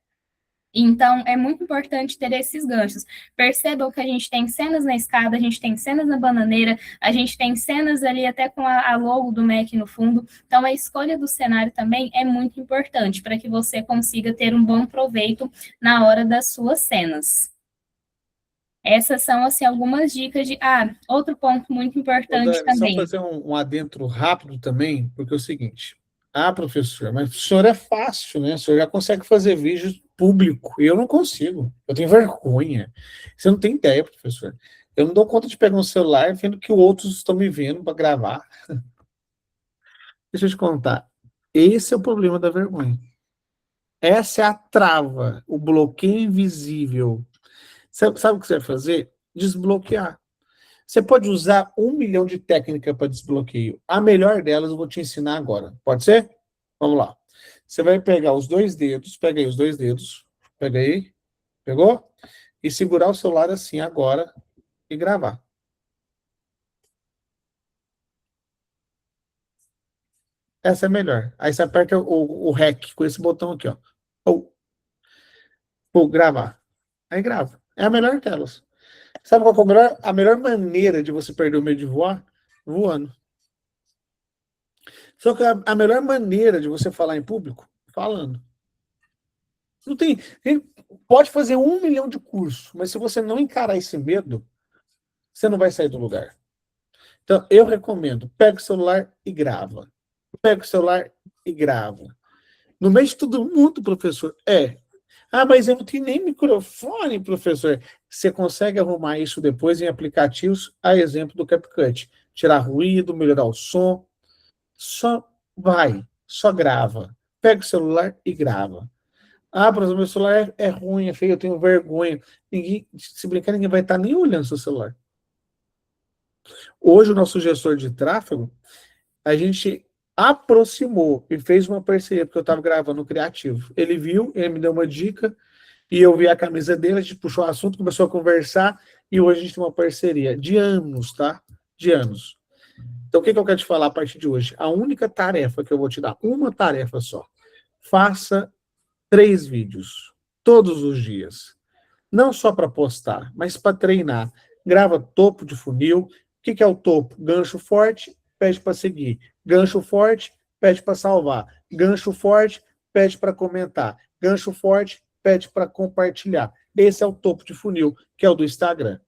S5: Então, é muito importante ter esses ganchos. Percebam que a gente tem cenas na escada, a gente tem cenas na bananeira, a gente tem cenas ali até com a logo do Mac no fundo. Então, a escolha do cenário também é muito importante para que você consiga ter um bom proveito na hora das suas cenas. Essas são, assim, algumas dicas de... outro ponto muito importante
S1: Dani,
S5: também.
S1: só fazer um adentro rápido também, porque é o seguinte... professor, mas o senhor é fácil, né? O senhor já consegue fazer vídeo público. Eu não consigo. Eu tenho vergonha. Você não tem ideia, professor. Eu não dou conta de pegar um celular vendo que outros estão me vendo para gravar. Deixa eu te contar. Esse é o problema da vergonha. Essa é a trava, o bloqueio invisível. Sabe o que você vai fazer? Desbloquear. Você pode usar 1 milhão de técnicas para desbloqueio. A melhor delas eu vou te ensinar agora. Pode ser? Vamos lá. Você vai pegar os 2 dedos, pega aí os 2 dedos, pega aí, pegou? E segurar o celular assim agora e gravar. Essa é melhor. Aí você aperta o REC com esse botão aqui, ó. Ou gravar. Aí grava. É a melhor delas. Sabe qual é a melhor maneira de você perder o medo de voar? Voando. Só que a melhor maneira de você falar em público? Falando. Não tem, pode fazer 1 milhão de cursos, mas se você não encarar esse medo, você não vai sair do lugar. Então, eu recomendo, pega o celular e grava. Pega o celular e grava. No meio de todo mundo, professor. Ah, mas eu não tenho nem microfone, professor. Você consegue arrumar isso depois em aplicativos, a exemplo do CapCut. Tirar ruído, melhorar o som. Só grava. Pega o celular e grava. Ah, professor, meu celular é ruim, é feio, eu tenho vergonha. Se brincar, ninguém vai estar nem olhando seu celular. Hoje, o nosso gestor de tráfego, a gente aproximou e fez uma parceria, porque eu estava gravando o Criativo. Ele viu, ele me deu uma dica, e eu vi a camisa dele, a gente puxou o assunto, começou a conversar, e hoje a gente tem uma parceria de anos, tá? De anos. Então, o que eu quero te falar a partir de hoje? A única tarefa que eu vou te dar, uma tarefa só. Faça 3 vídeos, todos os dias. Não só para postar, mas para treinar. Grava topo de funil. O que é o topo? Gancho forte, pede para seguir. Gancho forte, pede para salvar. Gancho forte, pede para comentar. Gancho forte, pede para compartilhar. Esse é o topo de funil, que é o do Instagram.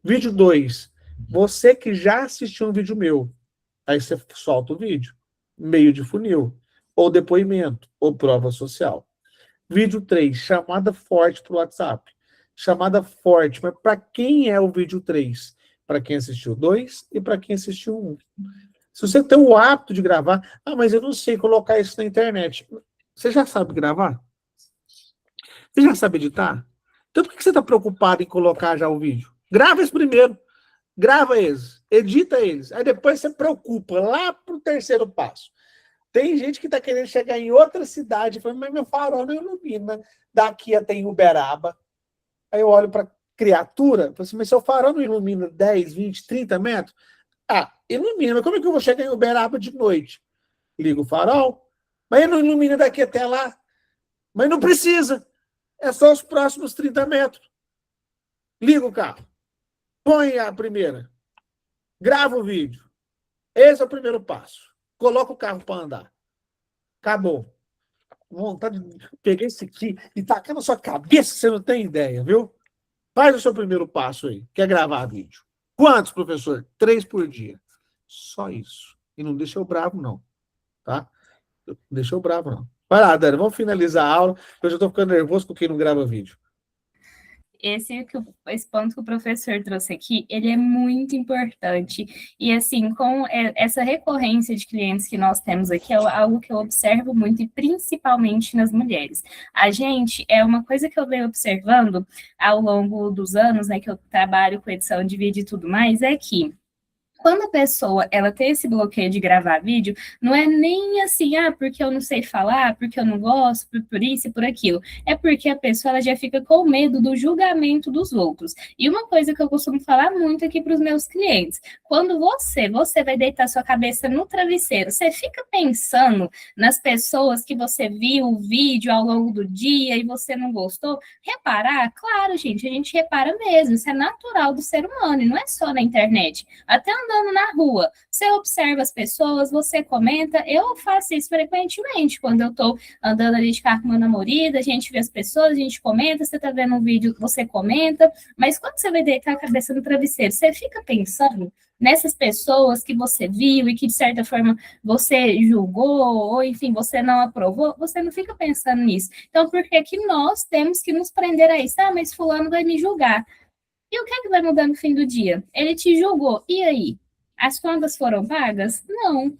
S1: Vídeo 2. Você que já assistiu um vídeo meu, aí você solta o vídeo. Meio de funil. Ou depoimento, ou prova social. Vídeo 3. Chamada forte para o WhatsApp. Chamada forte, mas para quem é o vídeo 3? Para quem assistiu 2 e para quem assistiu 1. Se você tem o hábito de gravar, mas eu não sei colocar isso na internet. Você já sabe gravar? Você já sabe editar? Então por que você está preocupado em colocar já o vídeo? Grava eles primeiro. Grava eles. Edita eles. Aí depois você preocupa lá para o 3º passo. Tem gente que está querendo chegar em outra cidade e fala, mas meu farol não ilumina daqui até Uberaba. Aí eu olho para a criatura e falo assim, mas seu farol não ilumina 10, 20, 30 metros? Ilumina, mas como é que eu vou chegar em Uberaba de noite? Ligo o farol, mas ele não ilumina daqui até lá. Mas não precisa, é só os próximos 30 metros. Liga o carro, põe a primeira, grava o vídeo. Esse é o primeiro passo. Coloca o carro para andar. Acabou. Vontade de pegar esse aqui e tacar na sua cabeça, você não tem ideia, viu? Faz o seu primeiro passo aí, que é gravar vídeo. Quantos, professor? 3 por dia. Só isso. E não deixa eu bravo, não. Tá? Não deixa eu bravo, não. Vai lá, Dani, vamos finalizar a aula, eu já estou ficando nervoso com quem não grava vídeo.
S5: Esse ponto que o professor trouxe aqui, ele é muito importante. E, assim, com essa recorrência de clientes que nós temos aqui, é algo que eu observo muito, e principalmente nas mulheres. A gente, é uma coisa que eu venho observando ao longo dos anos, né, que eu trabalho com edição de vídeo e tudo mais, é que quando a pessoa, ela tem esse bloqueio de gravar vídeo, não é nem assim, porque eu não sei falar, porque eu não gosto, por isso e por aquilo. É porque a pessoa, ela já fica com medo do julgamento dos outros. E uma coisa que eu costumo falar muito aqui para os meus clientes, quando você vai deitar sua cabeça no travesseiro, você fica pensando nas pessoas que você viu o vídeo ao longo do dia e você não gostou? Reparar? Claro, gente, a gente repara mesmo, isso é natural do ser humano, e não é só na internet. Até andando na rua, você observa as pessoas, você comenta. Eu faço isso frequentemente, quando eu tô andando ali de carro com meu namorado, a gente vê as pessoas, a gente comenta, você tá vendo um vídeo, você comenta, mas quando você vai deitar a cabeça no travesseiro, você fica pensando nessas pessoas que você viu e que, de certa forma, você julgou, ou, enfim, você não aprovou, você não fica pensando nisso. Então, por que que nós temos que nos prender a isso? Mas fulano vai me julgar. E o que é que vai mudar no fim do dia? Ele te julgou, e aí? As contas foram pagas? Não.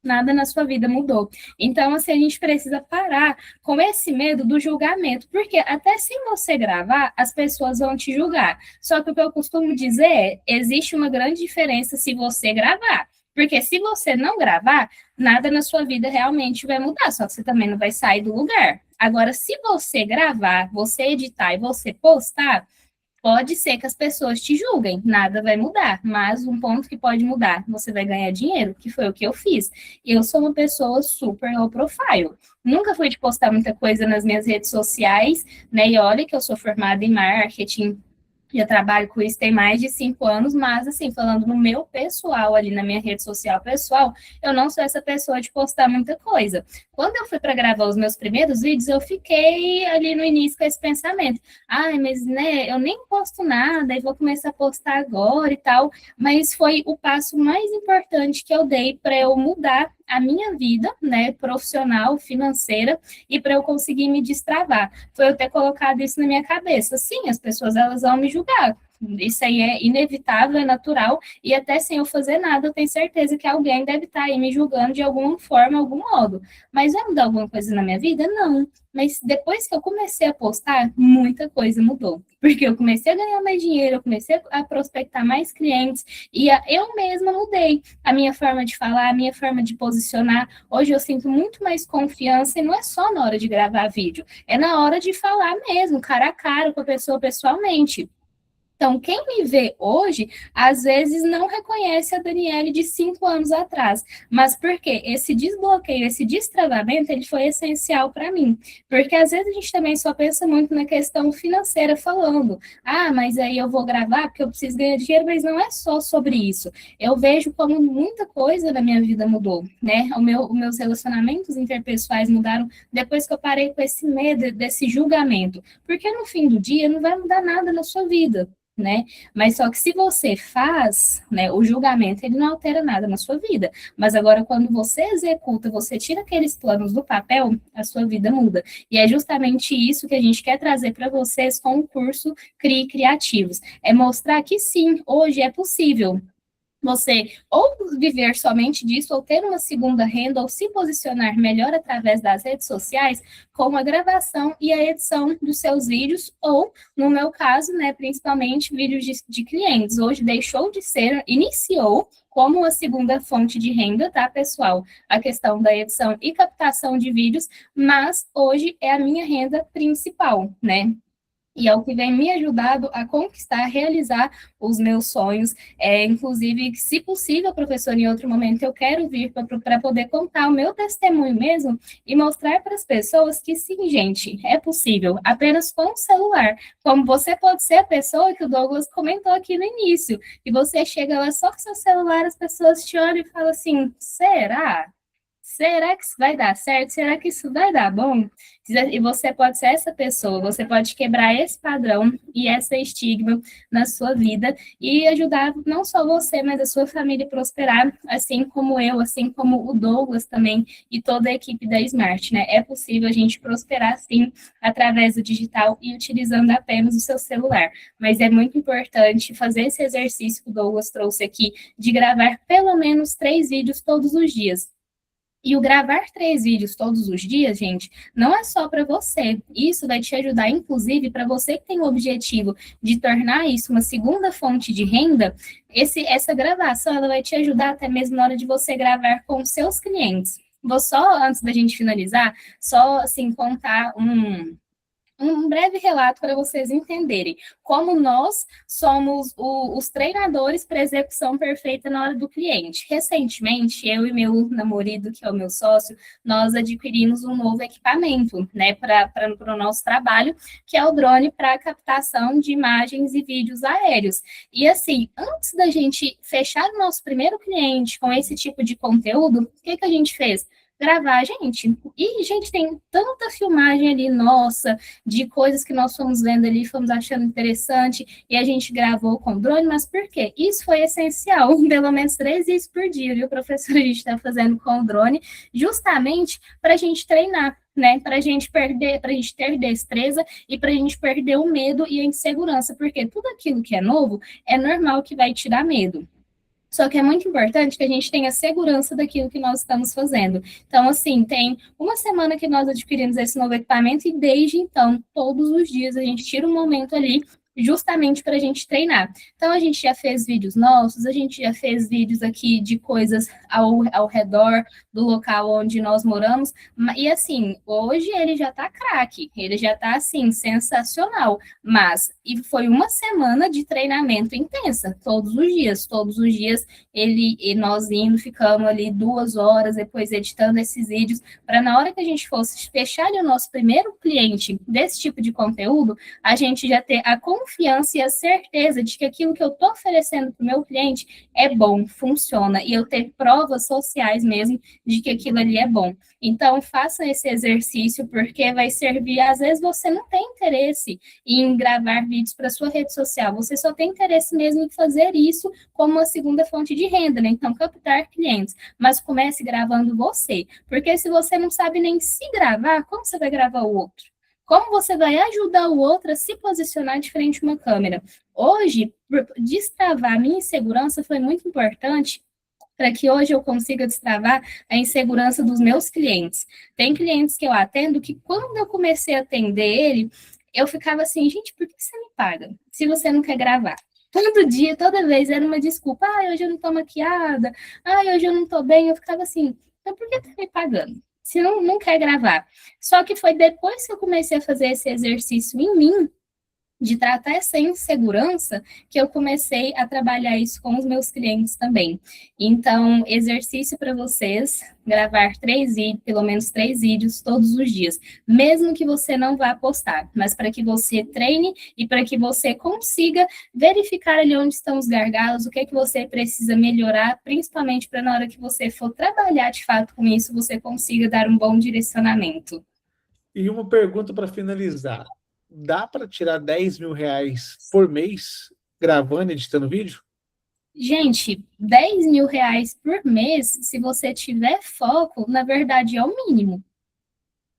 S5: Nada na sua vida mudou. Então, assim, a gente precisa parar com esse medo do julgamento, porque até se você gravar, as pessoas vão te julgar. Só que o que eu costumo dizer é, existe uma grande diferença se você gravar. Porque se você não gravar, nada na sua vida realmente vai mudar, só que você também não vai sair do lugar. Agora, se você gravar, você editar e você postar, pode ser que as pessoas te julguem, nada vai mudar, mas um ponto que pode mudar, você vai ganhar dinheiro, que foi o que eu fiz. Eu sou uma pessoa super low profile, nunca fui de postar muita coisa nas minhas redes sociais, né, e olha que eu sou formada em marketing, já trabalho com isso tem mais de 5 anos, mas, assim, falando no meu pessoal, ali na minha rede social pessoal, eu não sou essa pessoa de postar muita coisa. Quando eu fui para gravar os meus primeiros vídeos, eu fiquei ali no início com esse pensamento. Mas, né, eu nem posto nada, e vou começar a postar agora e tal. Mas foi o passo mais importante que eu dei para eu mudar a minha vida, né, profissional, financeira, e para eu conseguir me destravar. Foi eu ter colocado isso na minha cabeça. Sim, as pessoas elas vão me julgar. Isso aí é inevitável, é natural, e até sem eu fazer nada, eu tenho certeza que alguém deve estar aí me julgando de alguma forma, algum modo. Mas vai mudar alguma coisa na minha vida? Não. Mas depois que eu comecei a postar, muita coisa mudou. Porque eu comecei a ganhar mais dinheiro, eu comecei a prospectar mais clientes, e eu mesma mudei a minha forma de falar, a minha forma de posicionar. Hoje eu sinto muito mais confiança, e não é só na hora de gravar vídeo, é na hora de falar mesmo, cara a cara, com a pessoa pessoalmente. Então, quem me vê hoje, às vezes não reconhece a Daniele de 5 anos atrás. Mas por quê? Esse desbloqueio, esse destravamento, ele foi essencial para mim. Porque às vezes a gente também só pensa muito na questão financeira falando. Ah, mas aí eu vou gravar porque eu preciso ganhar dinheiro, mas não é só sobre isso. Eu vejo como muita coisa na minha vida mudou, né? Os meus relacionamentos interpessoais mudaram depois que eu parei com esse medo, desse julgamento. Porque no fim do dia não vai mudar nada na sua vida, né? Mas só que se você faz, né, o julgamento, ele não altera nada na sua vida. Mas agora, quando você executa, você tira aqueles planos do papel, a sua vida muda. E é justamente isso que a gente quer trazer para vocês com o curso Crie Criativos. É mostrar que sim, hoje é possível você ou viver somente disso, ou ter uma segunda renda, ou se posicionar melhor através das redes sociais, com a gravação e a edição dos seus vídeos, ou, no meu caso, né, principalmente vídeos de clientes. Hoje deixou de ser, iniciou como uma segunda fonte de renda, tá, pessoal? A questão da edição e captação de vídeos, mas hoje é a minha renda principal, né? E é o que vem me ajudado a conquistar, a realizar os meus sonhos. Inclusive, se possível, professor, em outro momento eu quero vir para poder contar o meu testemunho mesmo e mostrar para as pessoas que sim, gente, é possível, apenas com o celular. Como você pode ser a pessoa que o Douglas comentou aqui no início, e você chega lá só com seu celular, as pessoas te olham e falam assim, será? Será que isso vai dar certo? Será que isso vai dar bom? E você pode ser essa pessoa, você pode quebrar esse padrão e esse estigma na sua vida e ajudar não só você, mas a sua família a prosperar, assim como eu, assim como o Douglas também e toda a equipe da Smart, né? É possível a gente prosperar, sim, através do digital e utilizando apenas o seu celular. Mas é muito importante fazer esse exercício que o Douglas trouxe aqui, de gravar pelo menos 3 vídeos todos os dias. E o gravar 3 vídeos todos os dias, gente, não é só para você. Isso vai te ajudar, inclusive, para você que tem o objetivo de tornar isso uma segunda fonte de renda, essa gravação ela vai te ajudar até mesmo na hora de você gravar com os seus clientes. Vou só, antes da gente finalizar, só, assim, contar um breve relato para vocês entenderem como nós somos os treinadores para execução perfeita na hora do cliente. Recentemente, eu e meu namorado, que é o meu sócio, nós adquirimos um novo equipamento, né, para o nosso trabalho, que é o drone para captação de imagens e vídeos aéreos. E assim, antes da gente fechar o nosso primeiro cliente com esse tipo de conteúdo, o que a gente fez? Gravar, gente. E, gente, tem tanta filmagem ali, nossa, de coisas que nós fomos vendo ali, fomos achando interessante, e a gente gravou com drone, mas por quê? Isso foi essencial, pelo menos 3 vezes por dia, viu, professor? A gente está fazendo com o drone, justamente para a gente treinar, né, para a gente ter destreza e para a gente perder o medo e a insegurança, porque tudo aquilo que é novo é normal que vai te dar medo. Só que é muito importante que a gente tenha segurança daquilo que nós estamos fazendo. Então, assim, tem uma semana que nós adquirimos esse novo equipamento e desde então, todos os dias, a gente tira um momento ali justamente para a gente treinar. Então, a gente já fez vídeos nossos, a gente já fez vídeos aqui de coisas ao redor do local onde nós moramos, e assim, hoje ele já tá craque, ele já tá assim, sensacional, mas e foi uma semana de treinamento intensa, todos os dias nós ficamos ali 2 horas depois editando esses vídeos, para na hora que a gente fosse fechar o nosso primeiro cliente desse tipo de conteúdo, a gente já ter a confiança confiança e a certeza de que aquilo que eu estou oferecendo para o meu cliente é bom, funciona, e eu ter provas sociais mesmo de que aquilo ali é bom. Então, faça esse exercício, porque vai servir. Às vezes você não tem interesse em gravar vídeos para sua rede social, você só tem interesse mesmo em fazer isso como uma segunda fonte de renda, né? Então, captar clientes. Mas comece gravando você, porque se você não sabe nem se gravar, como você vai gravar o outro? Como você vai ajudar o outro a se posicionar de frente a uma câmera? Hoje, destravar a minha insegurança foi muito importante para que hoje eu consiga destravar a insegurança dos meus clientes. Tem clientes que eu atendo que, quando eu comecei a atender ele, eu ficava assim, gente, por que você me paga se você não quer gravar? Todo dia, toda vez, era uma desculpa. Ah, hoje eu não tô maquiada. Ah, hoje eu não tô bem. Eu ficava assim, então por que tá me pagando? Se não quer gravar. Só que foi depois que eu comecei a fazer esse exercício em mim, de tratar essa insegurança, que eu comecei a trabalhar isso com os meus clientes também. Então, exercício para vocês, gravar pelo menos 3 vídeos todos os dias, mesmo que você não vá postar, mas para que você treine e para que você consiga verificar ali onde estão os gargalos, o que é que você precisa melhorar, principalmente para na hora que você for trabalhar de fato com isso, você consiga dar um bom direcionamento.
S1: E uma pergunta para finalizar. Dá para tirar 10 mil reais por mês gravando e editando vídeo?
S5: Gente, 10 mil reais por mês, se você tiver foco, na verdade é o mínimo.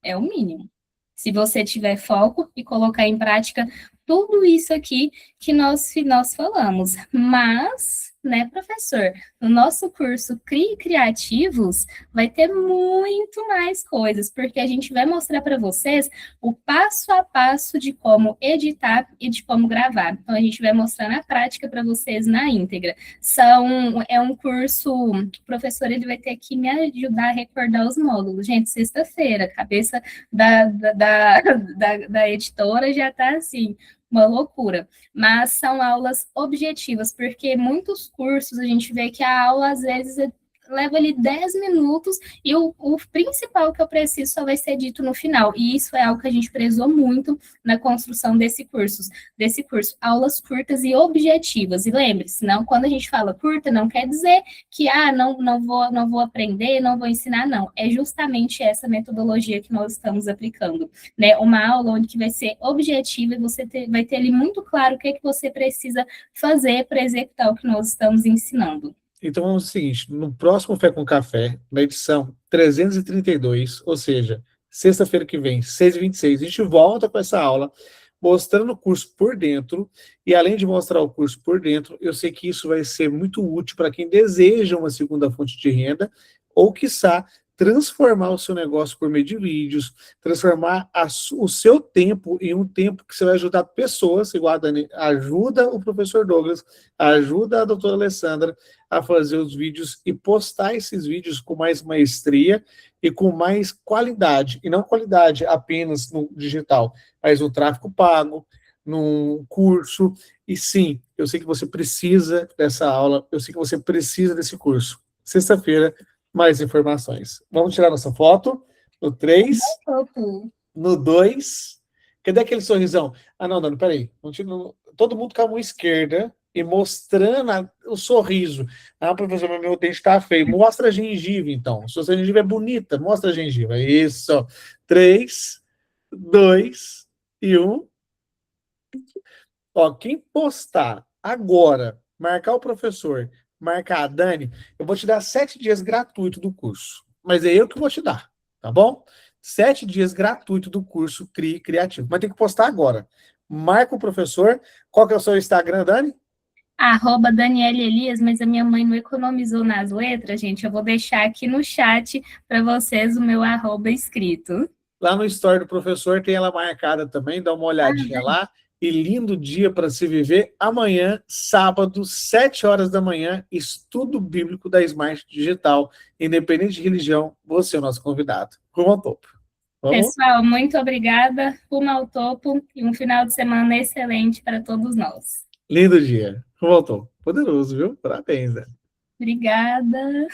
S5: É o mínimo. Se você tiver foco e colocar em prática tudo isso aqui que nós falamos. Mas, né, professor, no nosso curso Crie Criativos vai ter muito mais coisas, porque a gente vai mostrar para vocês o passo a passo de como editar e de como gravar. Então, a gente vai mostrar na prática para vocês na íntegra. É um curso, o professor ele vai ter que me ajudar a recordar os módulos. Gente, sexta-feira, cabeça da editora já está assim, uma loucura, mas são aulas objetivas, porque muitos cursos a gente vê que a aula às vezes leva ali 10 minutos e o principal que eu preciso só vai ser dito no final, e isso é algo que a gente prezou muito na construção desse curso, aulas curtas e objetivas, e lembre-se, não, quando a gente fala curta, não quer dizer que, não vou aprender, não vou ensinar, não, é justamente essa metodologia que nós estamos aplicando, né, uma aula onde que vai ser objetiva e você vai ter ali muito claro o que é que você precisa fazer para executar o que nós estamos ensinando.
S1: Então, vamos ao seguinte, no próximo Fé com Café, na edição 332, ou seja, sexta-feira que vem, 6h26, a gente volta com essa aula, mostrando o curso por dentro, e além de mostrar o curso por dentro, eu sei que isso vai ser muito útil para quem deseja uma segunda fonte de renda, ou, quiçá, transformar o seu negócio por meio de vídeos, transformar o seu tempo em um tempo que você vai ajudar pessoas, igual a Dani ajuda o professor Douglas, ajuda a doutora Alessandra a fazer os vídeos e postar esses vídeos com mais maestria e com mais qualidade, e não qualidade apenas no digital, mas no tráfego pago, num curso, e sim, eu sei que você precisa dessa aula, eu sei que você precisa desse curso. Sexta-feira, mais informações. Vamos tirar nossa foto no 3, no 2. Cadê aquele sorrisão? Ah, não, Dani, peraí. Todo mundo com a mão esquerda e mostrando o sorriso. Ah, professor, meu dente está feio. Mostra a gengiva, então. Se a gengiva é bonita, mostra a gengiva. Isso. 3, 2 e 1. Ó, quem postar agora, marcar o professor, marcar a Dani, eu vou te dar 7 dias gratuito do curso. Mas é eu que vou te dar, tá bom? 7 dias gratuito do curso Crie Criativo. Mas tem que postar agora. Marca o professor. Qual que é o seu Instagram, Dani?
S5: @Daniele Elias, mas a minha mãe não economizou nas letras, gente. Eu vou deixar aqui no chat para vocês o meu @ escrito.
S1: Lá no story do professor tem ela marcada também, dá uma olhadinha lá. E lindo dia para se viver. Amanhã, sábado, 7 horas da manhã, estudo bíblico da Smart Digital. Independente de religião, você é o nosso convidado. Rumo ao topo. Vamos?
S5: Pessoal, muito obrigada. Rumo ao topo e um final de semana excelente para todos nós.
S1: Lindo dia. Rumo ao topo. Poderoso, viu? Parabéns, né?
S5: Obrigada.